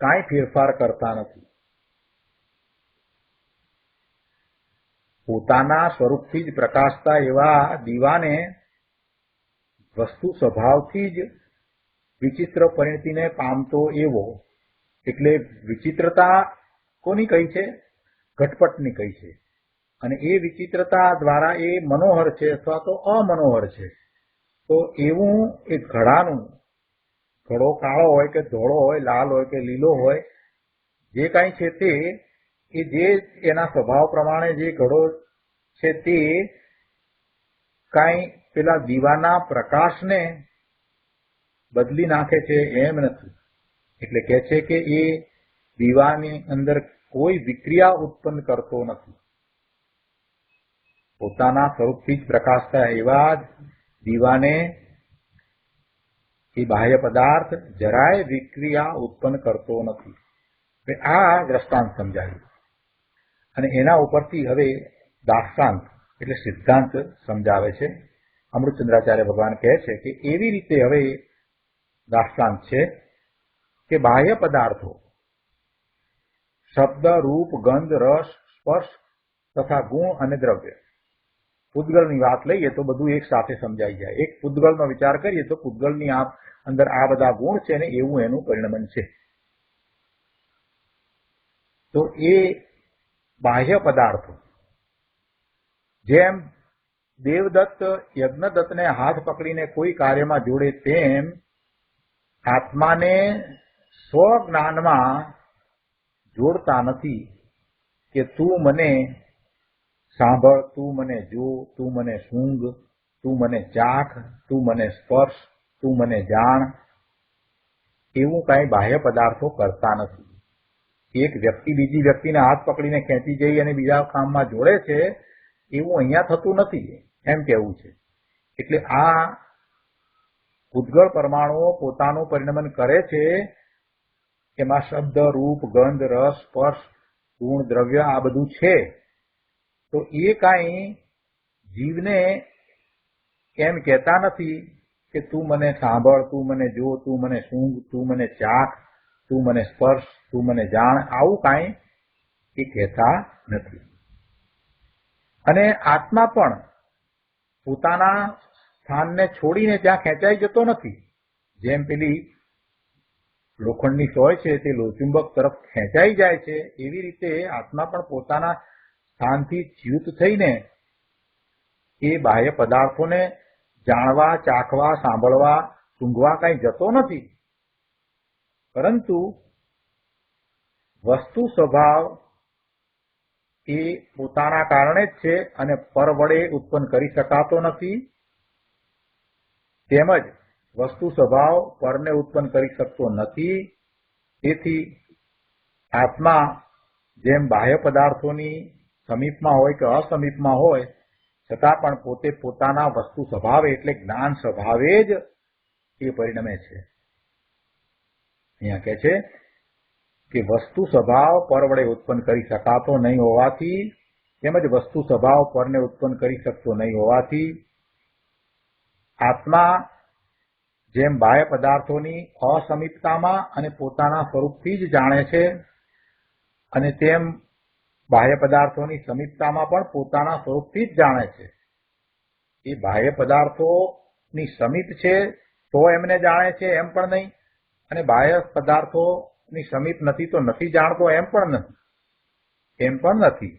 કાંઈ ફેરફાર કરતા નથી. પોતાના સ્વરૂપથી જ પ્રકાશતા એવા દીવાને વસ્તુ સ્વભાવથી જ વિચિત્ર પરિણતિને પામતો એવો, એટલે વિચિત્રતા કોની કહી છે? ઘટપટની કહી છે. અને એ વિચિત્રતા દ્વારા એ મનોહર છે અથવા તો અમનોહર છે. તો એવું એક ઘડાનું, ઘડો કાળો હોય કે ધોળો હોય, લાલ હોય કે લીલો હોય, જે કાંઈ છે તે એ જે એના સ્વભાવ પ્રમાણે જે ઘડો છે તે કાંઈ પેલા દીવાના પ્રકાશને બદલી નાખે છે એમ નથી. એટલે કહે છે કે એ દીવાની અંદર કોઈ વિક્રિયા ઉત્પન્ન કરતો નથી. પોતાના સ્વરૂપથી જ પ્રકાશતા એવા દીવાને એ બાહ્ય પદાર્થ જરાય વિક્રિયા ઉત્પન્ન કરતો નથી. આ દ્રષ્ટાંત સમજાયું. અને એના ઉપરથી હવે દાર્શાંત એટલે સિદ્ધાંત સમજાવે છે. અમૃતચંદ્રાચાર્ય ભગવાન કહે છે કે એવી રીતે હવે દાર્શાંત છે કે બાહ્ય પદાર્થો શબ્દ, રૂપ, ગંધ, રસ, સ્પર્શ તથા ગુણ અને દ્રવ્ય, પૂતગલની વાત લઈએ તો બધું એક સાથે સમજાઈ જાય. એક પૂતગલનો વિચાર કરીએ તો પૂતગલની અંદર આ બધા ગુણ છે ને એવું એનું પરિણમન છે. તો એ બાહ્ય પદાર્થો જેમ દેવદત્ત યજ્ઞદત્તને હાથ પકડીને કોઈ કાર્યમાં જોડે તેમ આત્માને સ્વજ્ઞાનમાં જોડતા નથી કે તું મને સાંભળ, તું મને જો, તું મને સૂંઘ, તું મને ચાખ, તું મને સ્પર્શ, તું મને જાણ. એવું કાંઈ બાહ્ય પદાર્થો કરતા નથી. એક વ્યક્તિ બીજી વ્યક્તિને હાથ પકડીને ખેંચી જઈ અને બીજા કામમાં જોડે છે એવું અહીંયા થતું નથી એમ કહેવું છે. એટલે આ પૂતગળ પરમાણુઓ પોતાનું પરિણમન કરે છે. એમાં શબ્દ, રૂપ, ગંધ, રસ, સ્પર્શ, ગુણ, દ્રવ્ય આ બધું છે. તો એ કાંઈ જીવને એમ કહેતા નથી કે તું મને સાંભળ, તું મને જો, તું મને સૂંઘ, તું મને ચાખ, તું મને સ્પર્શ, તું મને જાણ, આવું કાંઈ એ કહેતા નથી. અને આત્મા પણ પોતાના સ્થાનને છોડીને ત્યાં ખેંચાઈ જતો નથી. જેમ પેલી લોખંડની સોય છે તે લોચુંબક તરફ ખેંચાઈ જાય છે, એવી રીતે આત્મા પણ પોતાના સ્થાનથી ચ્યુત થઈને એ બાહ્ય પદાર્થોને જાણવા, ચાખવા, સાંભળવા, સૂંઘવા કાંઈ જતો નથી. પરંતુ વસ્તુ સ્વભાવ એ પોતાના કારણે જ છે અને પર વડે ઉત્પન્ન કરી શકાતો નથી. તેમજ વસ્તુ સ્વભાવ પરને ઉત્પન્ન કરી શકતો નથી. તેથી આત્મા જેમ બાહ્ય પદાર્થોની સમીપમાં હોય કે અસમીપમાં હોય છતાં પણ પોતે પોતાના વસ્તુ સ્વભાવે એટલે જ્ઞાન સ્વભાવે જ એ પરિણમે છે. અહીંયા કહે છે કે વસ્તુ સ્વભાવ પર વડે ઉત્પન્ન કરી શકાતો નહીં હોવાથી તેમજ વસ્તુ સ્વભાવ પરને ઉત્પન્ન કરી શકતો નહીં હોવાથી આત્મા જેમ બાહ્ય પદાર્થોની અસમીપતામાં અને પોતાના સ્વરૂપથી જ જાણે છે અને તેમ બાહ્ય પદાર્થોની સમીપતામાં પણ પોતાના સ્વરૂપથી જ જાણે છે. એ બાહ્ય પદાર્થોની સમીપ છે તો એમને જાણે છે એમ પણ નહીં, અને બાહ્ય પદાર્થોની સમીપ નથી તો નથી જાણતો એમ પણ નથી.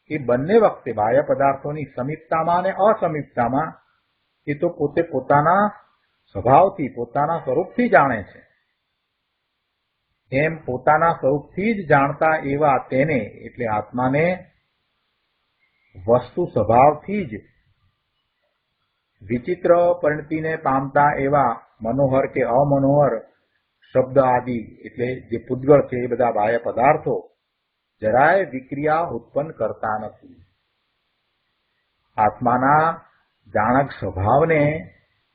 એ બંને વખતે બાહ્ય પદાર્થોની સમીપતામાં અને અસમીપતામાં એ તો પોતે પોતાના સ્વભાવથી પોતાના સ્વરૂપથી જાણે છે. એમ પોતાના સ્વરૂપથી જ જાણતા એવા તેને એટલે આત્માને વસ્તુ સ્વભાવથી જ વિચિત્ર પરિણતિને પામતા એવા મનોહર કે અમનોહર શબ્દ આદિ એટલે જે પૂતગળ છે એ બધા બાહ્ય પદાર્થો જરાય વિક્રિયા ઉત્પન્ન કરતા નથી. આત્માના જાણક સ્વભાવને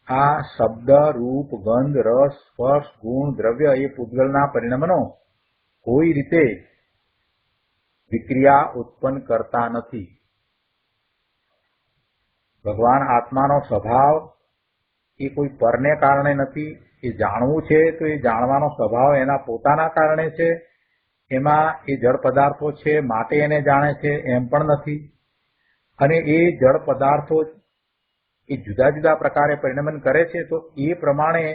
આ શબ્દ, રૂપ, ગંધ, રસ, સ્પર્શ, ગુણ, દ્રવ્ય એ પૂતગળના પરિણમનો કોઈ રીતે વિક્રિયા ઉત્પન્ન કરતા નથી. ભગવાન આત્માનો સ્વભાવ એ કોઈ પરને કારણે નથી. એ જાણવું છે તો એ જાણવાનો સ્વભાવ એના પોતાના કારણે છે. એમાં એ જળ પદાર્થો છે માટે એને જાણે છે એમ પણ નથી. અને એ જળ પદાર્થો એ જુદા જુદા પ્રકારે પરિણમન કરે છે તો એ પ્રમાણે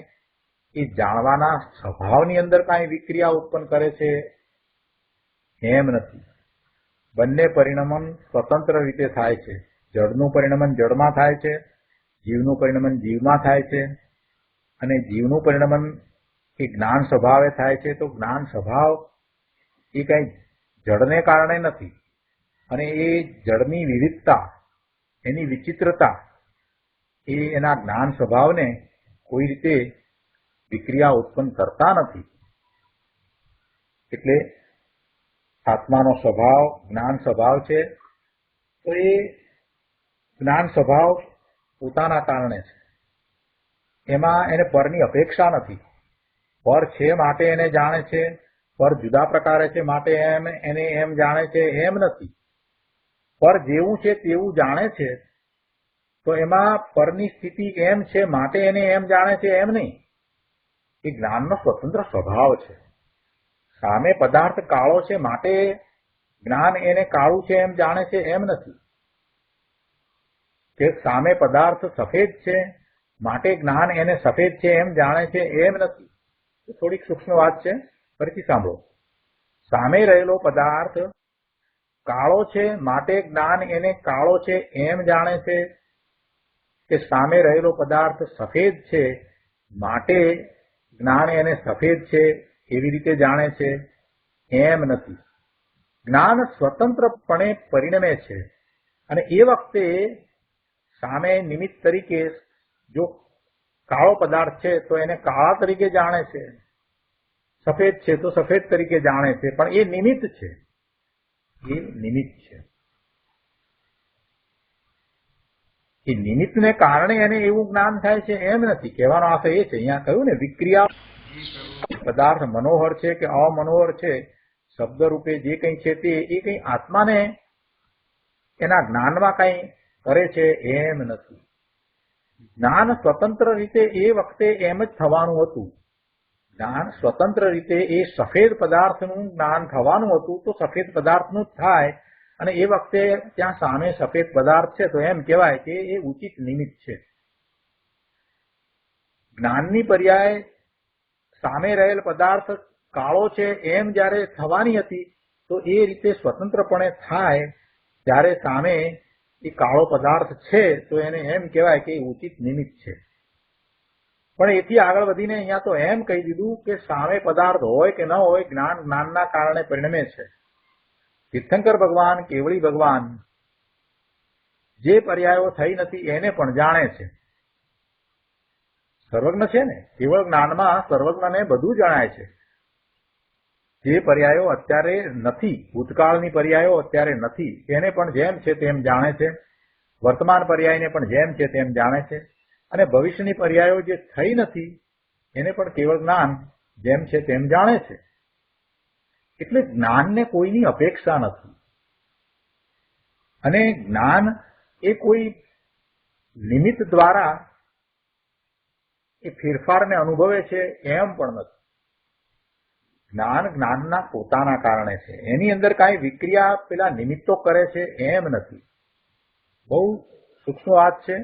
એ જાણવાના સ્વભાવની અંદર કાંઈ વિક્રિયા ઉત્પન્ન કરે છે એમ નથી. બંને પરિણમન સ્વતંત્ર રીતે થાય છે. જળનું પરિણમન જળમાં થાય છે, જીવનું પરિણમન જીવમાં થાય છે, અને જીવનું પરિણમન એ જ્ઞાન સ્વભાવે થાય છે તો જ્ઞાન સ્વભાવ એ કંઈ જળને કારણે નથી. અને એ જળની વિવિધતા, એની વિચિત્રતા એ એના જ્ઞાન સ્વભાવને કોઈ રીતે વિક્રિયા ઉત્પન્ન કરતા નથી. એટલે આત્માનો સ્વભાવ જ્ઞાન સ્વભાવ છે તો એ જ્ઞાન સ્વભાવ પોતાના કારણે છે. એમાં એને પરની અપેક્ષા નથી. પર છે માટે એને જાણે છે, પર જુદા પ્રકારે છે માટે એને એમ જાણે છે એમ નથી. પર જેવું છે તેવું જાણે છે તો એમાં પરની સ્થિતિ એમ છે માટે એને એમ જાણે છે એમ નહીં. એ જ્ઞાનનો સ્વતંત્ર સ્વભાવ છે. સામે પદાર્થ કાળો છે માટે જ્ઞાન એને કાળું છે એમ જાણે છે એમ નથી. કે સામે પદાર્થ સફેદ છે માટે જ્ઞાન એને સફેદ છે એમ જાણે છે એમ નથી. થોડીક સૂક્ષ્મ વાત છે, ફરીથી સાંભળો. સામે રહેલો પદાર્થ કાળો છે માટે જ્ઞાન એને કાળો છે એમ જાણે છે કે સામે રહેલો પદાર્થ સફેદ છે માટે જ્ઞાન એને સફેદ છે એવી રીતે જાણે છે એમ નથી. જ્ઞાન સ્વતંત્રપણે પરિણમે છે અને એ વખતે સામે નિમિત્ત તરીકે જો કાળો પદાર્થ છે તો એને કાળા તરીકે જાણે છે, સફેદ છે તો સફેદ તરીકે જાણે છે, પણ એ નિમિત્ત છે, એ નિમિત્ત છે. એ નિમિત્તને કારણે એને એવું જ્ઞાન થાય છે એમ નથી. કહેવાનો આશય એ છે, અહીંયા કહ્યું ને વિક્રિયા પદાર્થ મનોહર છે કે અમનોહર છે, શબ્દ રૂપે જે કંઈ છે તે એ કંઈ આત્માને એના જ્ઞાનમાં કંઈ કરે છે એમ નથી. જ્ઞાન સ્વતંત્ર રીતે એ વખતે એમ જ થવાનું હતું. જ્ઞાન સ્વતંત્ર રીતે એ સફેદ પદાર્થનું જ્ઞાન થવાનું હતું તો સફેદ પદાર્થનું જ થાય, અને એ વખતે ત્યાં સામે સફેદ પદાર્થ છે તો એમ કહેવાય કે એ ઉચિત નિમિત્ત છે. જ્ઞાનની પર્યાય સામે રહેલ પદાર્થ કાળો છે એમ જ્યારે થવાની હતી તો એ રીતે સ્વતંત્રપણે થાય જ્યારે સામે એ કાળો પદાર્થ છે તો એને એમ કહેવાય કે એ ઉચિત નિમિત્ત છે. પણ એથી આગળ વધીને અહીંયા તો એમ કહી દીધું કે સામે પદાર્થ હોય કે ન હોય, જ્ઞાન જ્ઞાનના કારણે પરિણમે છે. તીર્થંકર ભગવાન, કેવળી ભગવાન જે પર્યાયો થઈ નથી એને પણ જાણે છે. સર્વજ્ઞ છે ને, કેવળ જ્ઞાનમાં સર્વજ્ઞને બધું જણાય છે. જે પર્યાયો અત્યારે નથી, ભૂતકાળની પર્યાયો અત્યારે નથી, એને પણ જેમ છે તેમ જાણે છે. વર્તમાન પર્યાયને પણ જેમ છે તેમ જાણે છે. અને ભવિષ્યની પર્યાયો જે થઈ નથી એને પણ કેવળ જ્ઞાન જેમ છે તેમ જાણે છે. એટલે જ્ઞાનને કોઈની અપેક્ષા નથી. અને જ્ઞાન એ કોઈ નિમિત્ત દ્વારા એ ફેરફારને અનુભવે છે એમ પણ નથી. જ્ઞાન જ્ઞાનના પોતાના કારણે છે. એની અંદર કાંઈ વિક્રિયા પેલા નિમિત્તો કરે છે એમ નથી. બહુ સૂક્ષ્મ વાત છે,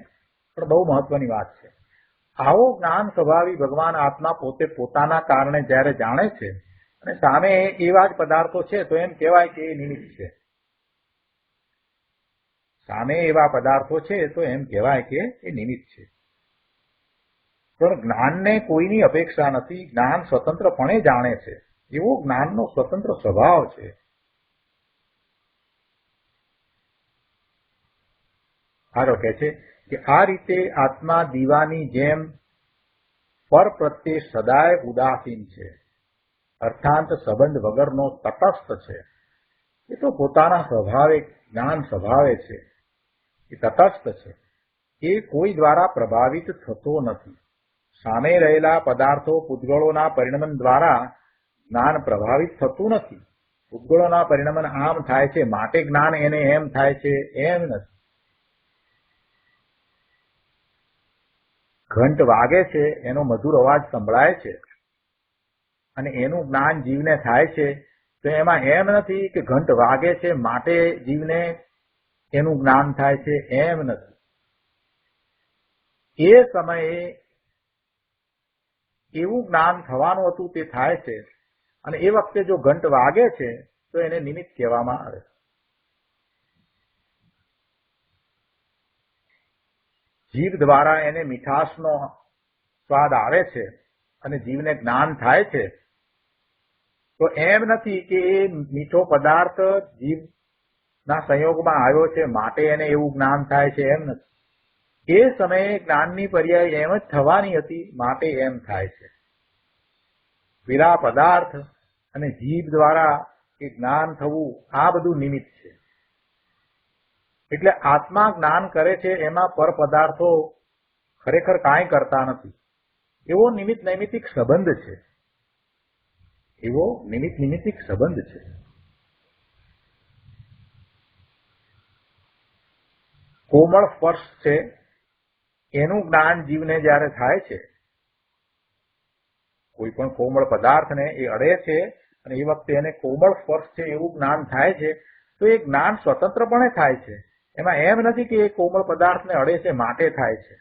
પણ બહુ મહત્વની વાત છે. આવો જ્ઞાન સ્વભાવી ભગવાન આત્મા પોતે પોતાના કારણે જ્યારે જાણે છે અને સામે એવા જ પદાર્થો છે તો એમ કહેવાય કે એ નિમિત્ત છે. સામે એવા પદાર્થો છે તો એમ કહેવાય કે એ નિમિત્ત છે. પણ જ્ઞાનને કોઈની અપેક્ષા નથી. જ્ઞાન સ્વતંત્રપણે જાણે છે. એવો જ્ઞાનનો સ્વતંત્ર સ્વભાવ છે. આગળ કહે છે કે આ રીતે આત્મા દીવાની જેમ પર પ્રત્યે સદાય ઉદાસીન છે, અર્થાંત સંબંધ વગરનો તટસ્થ છે. એ તો પોતાના સ્વભાવે, જ્ઞાન સ્વભાવે છે, એ તટસ્થ છે. એ કોઈ દ્વારા પ્રભાવિત થતો નથી. સામે રહેલા પદાર્થો પૂતગળોના પરિણમન દ્વારા જ્ઞાન પ્રભાવિત થતું નથી. પૂતગળોના પરિણમન આમ થાય છે માટે જ્ઞાન એને એમ થાય છે એમ નથી. ઘંટ વાગે છે, એનો મધુર અવાજ સંભળાય છે અને એનું જ્ઞાન જીવને થાય છે તો એમાં એમ નથી કે ઘંટ વાગે છે માટે જીવને એનું જ્ઞાન થાય છે એમ નથી. એ સમયે એવું જ્ઞાન થવાનું હતું તે થાય છે, અને એ વખતે જો ઘંટ વાગે છે તો એને નિમિત્ત કહેવામાં આવે. જીભ દ્વારા એને મીઠાશનો સ્વાદ આવે છે અને જીવને જ્ઞાન થાય છે તો એમ નથી કે એ મીઠો પદાર્થ જીભના સંયોગમાં આવ્યો છે માટે એને એવું જ્ઞાન થાય છે એમ નથી. એ સમયે જ્ઞાનની પર્યાય એમ જ થવાની હતી માટે એમ થાય છે. પેલા પદાર્થ અને જીભ દ્વારા એ જ્ઞાન થવું આ બધું નિમિત્ત છે. એટલે આત્મા જ્ઞાન કરે છે એમાં પર પદાર્થો ખરેખર કાંઈ કરતા નથી. એવો નિમિત્ત નૈમિત્તિક સંબંધ છે. એવો નિમિત્ત નૈમિત્તિક સંબંધ છે. કોમળ સ્પર્શ છે એનું જ્ઞાન જીવને જ્યારે થાય છે, કોઈ પણ કોમળ પદાર્થને એ અડે છે અને એ વખતે એને કોમળ સ્પર્શ છે એવું જ્ઞાન થાય છે તો એ જ્ઞાન સ્વતંત્રપણે થાય છે. એમાં એમ નથી કે એ કોમળ પદાર્થને અડે છે માટે થાય છે.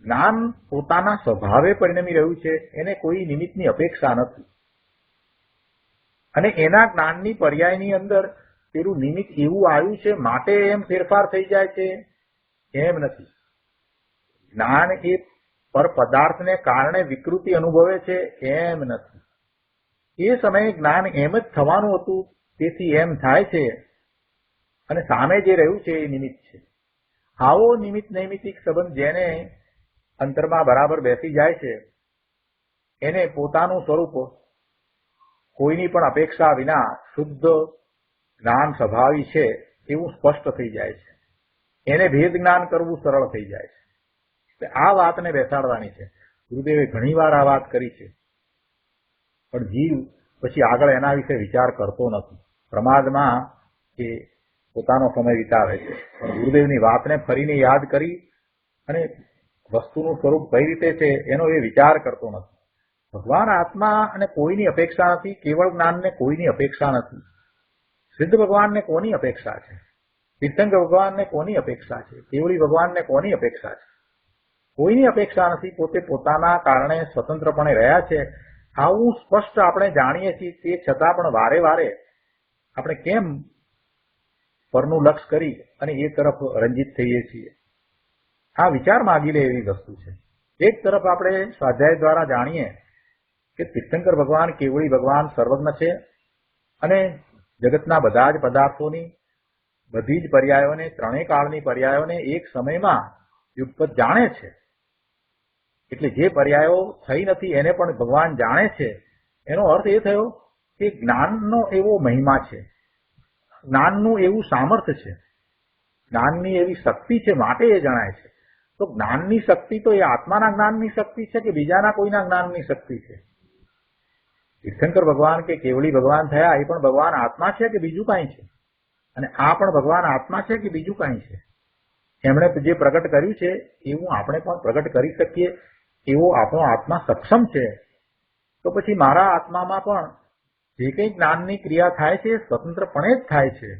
જ્ઞાન પોતાના સ્વભાવે પરિણમી રહ્યું છે, એને કોઈ નિમિત્તની અપેક્ષા નથી. અને એના જ્ઞાનની પર્યાયની અંદર પેલું નિમિત્ત એવું આવ્યું છે માટે એમ ફેરફાર થઈ જાય છે એમ નથી. જ્ઞાન એ પર પદાર્થને કારણે વિકૃતિ અનુભવે છે એમ નથી. એ સમયે જ્ઞાન એમ જ થવાનું હતું તેથી એમ થાય છે, અને સામે જે રહ્યું છે એ નિમિત્ત છે. આવો નિમિત્ત નૈમિત્તિક સંબંધ જેને અંતરમાં બરાબર બેસી જાય છે એને પોતાનું સ્વરૂપ કોઈની પણ અપેક્ષા વિના શુદ્ધ જ્ઞાન સ્વભાવી છે એવું સ્પષ્ટ થઈ જાય છે. એને ભેદ જ્ઞાન કરવું સરળ થઈ જાય છે. આ વાતને બેસાડવાની છે. ગુરુદેવે ઘણી વાર આ વાત કરી છે, પણ જીવ પછી આગળ એના વિશે વિચાર કરતો નથી. પ્રમાદમાં એ પોતાનો સમય વિતાવે છે. પણ ગુરુદેવની વાતને ફરીને યાદ કરી અને વસ્તુનું સ્વરૂપ કઈ રીતે છે એનો એ વિચાર કરતો નથી. ભગવાન આત્મા અને કોઈની અપેક્ષા નથી. કેવળ જ્ઞાનને કોઈની અપેક્ષા નથી. સિદ્ધ ભગવાનને કોની અપેક્ષા છે? તીર્થંકર ભગવાનને કોની અપેક્ષા છે? કેવળી ભગવાનને કોની અપેક્ષા છે? કોઈની અપેક્ષા નથી. પોતે પોતાના કારણે સ્વતંત્રપણે રહ્યા છે. આવું સ્પષ્ટ આપણે જાણીએ છીએ. તે છતાં પણ વારે વારે આપણે કેમ પરનું લક્ષ કરી અને એ તરફ રંજિત થઈએ છીએ? આ વિચાર માગી લે એવી વસ્તુ છે. એક તરફ આપણે સ્વાધ્યાય દ્વારા જાણીએ કે તીર્થંકર ભગવાન કેવળી ભગવાન સર્વજ્ઞ છે અને જગતના બધા જ પદાર્થોની બધી જ પર્યાયોને, ત્રણેય કાળની પર્યાયોને એક સમયમાં યુગપત જાણે છે. એટલે જે પર્યાયો થઈ નથી એને પણ ભગવાન જાણે છે. એનો અર્થ એ થયો કે જ્ઞાનનો એવો મહિમા છે, જ્ઞાનનું એવું સામર્થ્ય છે, જ્ઞાનની એવી શક્તિ છે, માટે એ જણાય છે. તો જ્ઞાનની શક્તિ તો એ આત્માના જ્ઞાનની શક્તિ છે કે બીજાના કોઈના જ્ઞાનની શક્તિ છે? તીર્થંકર ભગવાન કે કેવળી ભગવાન થયા એ પણ ભગવાન આત્મા છે કે બીજું કાંઈ છે? અને આ પણ ભગવાન આત્મા છે કે બીજું કાંઈ છે? એમણે જે પ્રગટ કર્યું છે એવું આપણે પણ પ્રગટ કરી શકીએ એવો આપણો આત્મા સક્ષમ છે. તો પછી મારા આત્મામાં પણ જે કંઈ જ્ઞાનની ક્રિયા થાય છે એ સ્વતંત્રપણે જ થાય છે.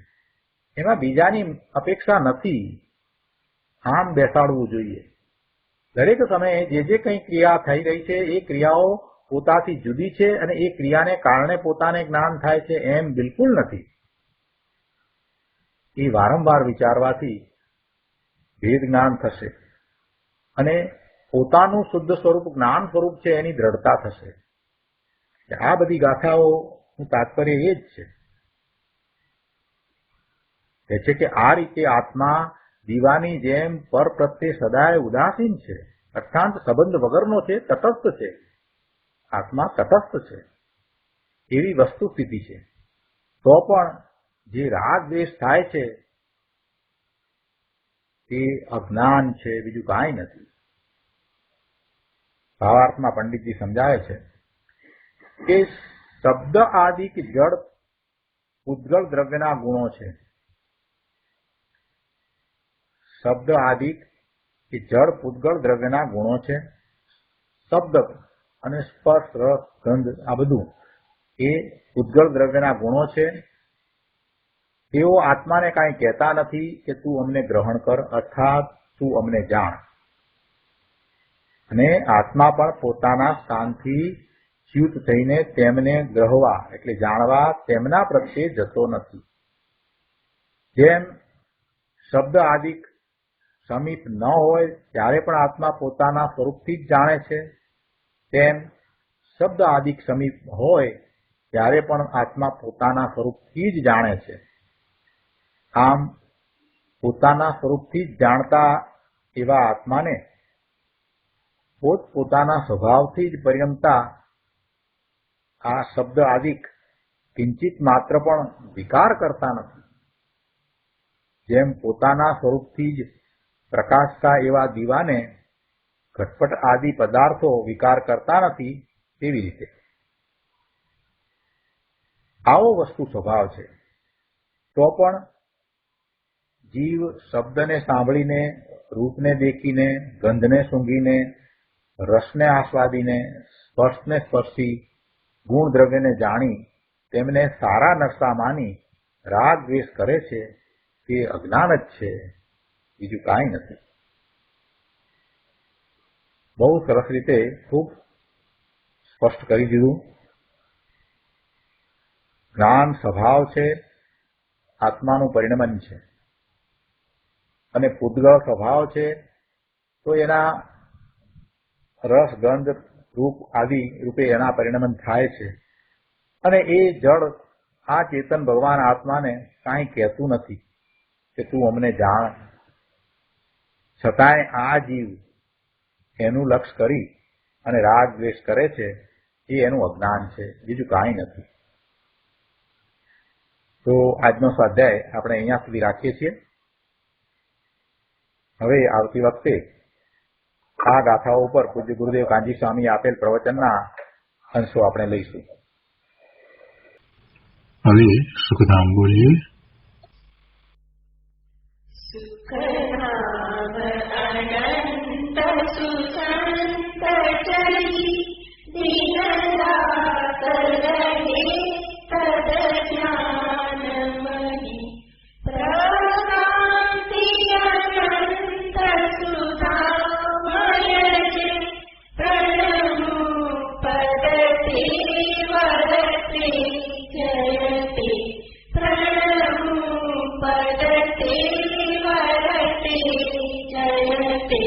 એમાં બીજાની અપેક્ષા નથી. આમ બેસાડવું જોઈએ. દરેક સમયે જે કંઈ ક્રિયા થઈ રહી છે એ ક્રિયાઓ પોતાથી જુદી છે અને એ ક્રિયાને કારણે પોતાને જ્ઞાન થાય છે એમ બિલકુલ નથી. એ વારંવાર વિચારવાથી ભેદ જ્ઞાન થશે અને પોતાનું શુદ્ધ સ્વરૂપ જ્ઞાન સ્વરૂપ છે એની દ્રઢતા થશે. આ બધી ગાથાઓનું તાત્પર્ય એ જ છે કે આ રીતે આત્મા દીવાની જેમ પર પ્રત્યે સદાય ઉદાસીન છે, અર્થાંત સંબંધ વગરનો છે, તટસ્થ છે. આત્મા તટસ્થ છે એવી વસ્તુ સ્થિતિ છે. તો પણ જે રાગ દ્વેષ થાય છે તે અજ્ઞાન છે, બીજું કાંઈ નથી. ભાવાર્થમાં પંડિતજી સમજાવે છે કે શબ્દ આદિક જડ ઉદ્ગલ દ્રવ્યના ગુણો છે. શબ્દ આદિક એ જળ પૂતગળ દ્રવ્યના ગુણો છે. શબ્દ અને સ્પર્શ, રસ, ગંધ આ બધું એ પૂતગળ દ્રવ્યના ગુણો છે. તેઓ આત્માને કાંઈ કહેતા નથી કે તું અમને ગ્રહણ કર અર્થાત તું અમને જાણ. અને આત્મા પણ પોતાના સ્થાનથી ચ્યુત થઈને તેમને ગ્રહવા એટલે જાણવા તેમના પ્રત્યે જતો નથી. જેમ શબ્દ આદિક સમીપ ન હોય ત્યારે પણ આત્મા પોતાના સ્વરૂપથી જ જાણે છે, તેમ શબ્દ આદિક સમીપ હોય ત્યારે પણ આત્મા પોતાના સ્વરૂપથી જ જાણે છે. આમ પોતાના સ્વરૂપથી જ જાણતા એવા આત્માને પોતપોતાના સ્વભાવથી જ પરિણમતા આ શબ્દ આદિક કિંચિત માત્ર પણ વિકાર કરતા નથી. જેમ પોતાના સ્વરૂપથી જ પ્રકાશતા એવા દીવાને ઘટપટ આદિ પદાર્થો વિકાર કરતા નથી, તેવી રીતે આવો વસ્તુ સ્વભાવ છે. તો પણ જીવ શબ્દને સાંભળીને, રૂપને દેખીને, ગંધને સૂંઘીને, રસને આસ્વાદીને, સ્પર્શને સ્પર્શી, ગુણ દ્રવ્યને જાણી તેમને સારા નરસા માની રાગ દ્વેષ કરે છે તે અજ્ઞાન જ છે, બીજું કાંઈ નથી. બહુ સરસ રીતે ખૂબ સ્પષ્ટ કરી દીધું. જ્ઞાન સ્વભાવ છે, આત્માનું પરિણમન છે. અને પૂતગળ સ્વભાવ છે તો એના રસ, ગંધ, રૂપ આદિ રૂપે એના પરિણમન થાય છે. અને એ જળ આ ચેતન ભગવાન આત્માને કાંઈ કહેતું નથી કે તું અમને જાણ. છતાંય આ જીવ એનું લક્ષ કરી અને રાગ દ્વેષ કરે છે એ એનું અજ્ઞાન છે, બીજું કાંઈ નથી. તો આજનો સ્વાધ્યાય આપણે અહીંયા સુધી રાખીએ છીએ. હવે આવતી વખતે આ ગાથાઓ ઉપર પૂજ્ય ગુરુદેવ કાનજી સ્વામી આપેલ પ્રવચનના અંશો આપણે લઈશું. હવે સુખધામ બોલીએ. સુખધામ અનંત સુસંત ચરી દીનદાત રહે તદ જ્ઞાનમયી પ્રકાંતિ અનંત સુધામય છે પ્રણમો પદતે વદતે જયતે પ્રણમો પદતે વદતે જયતે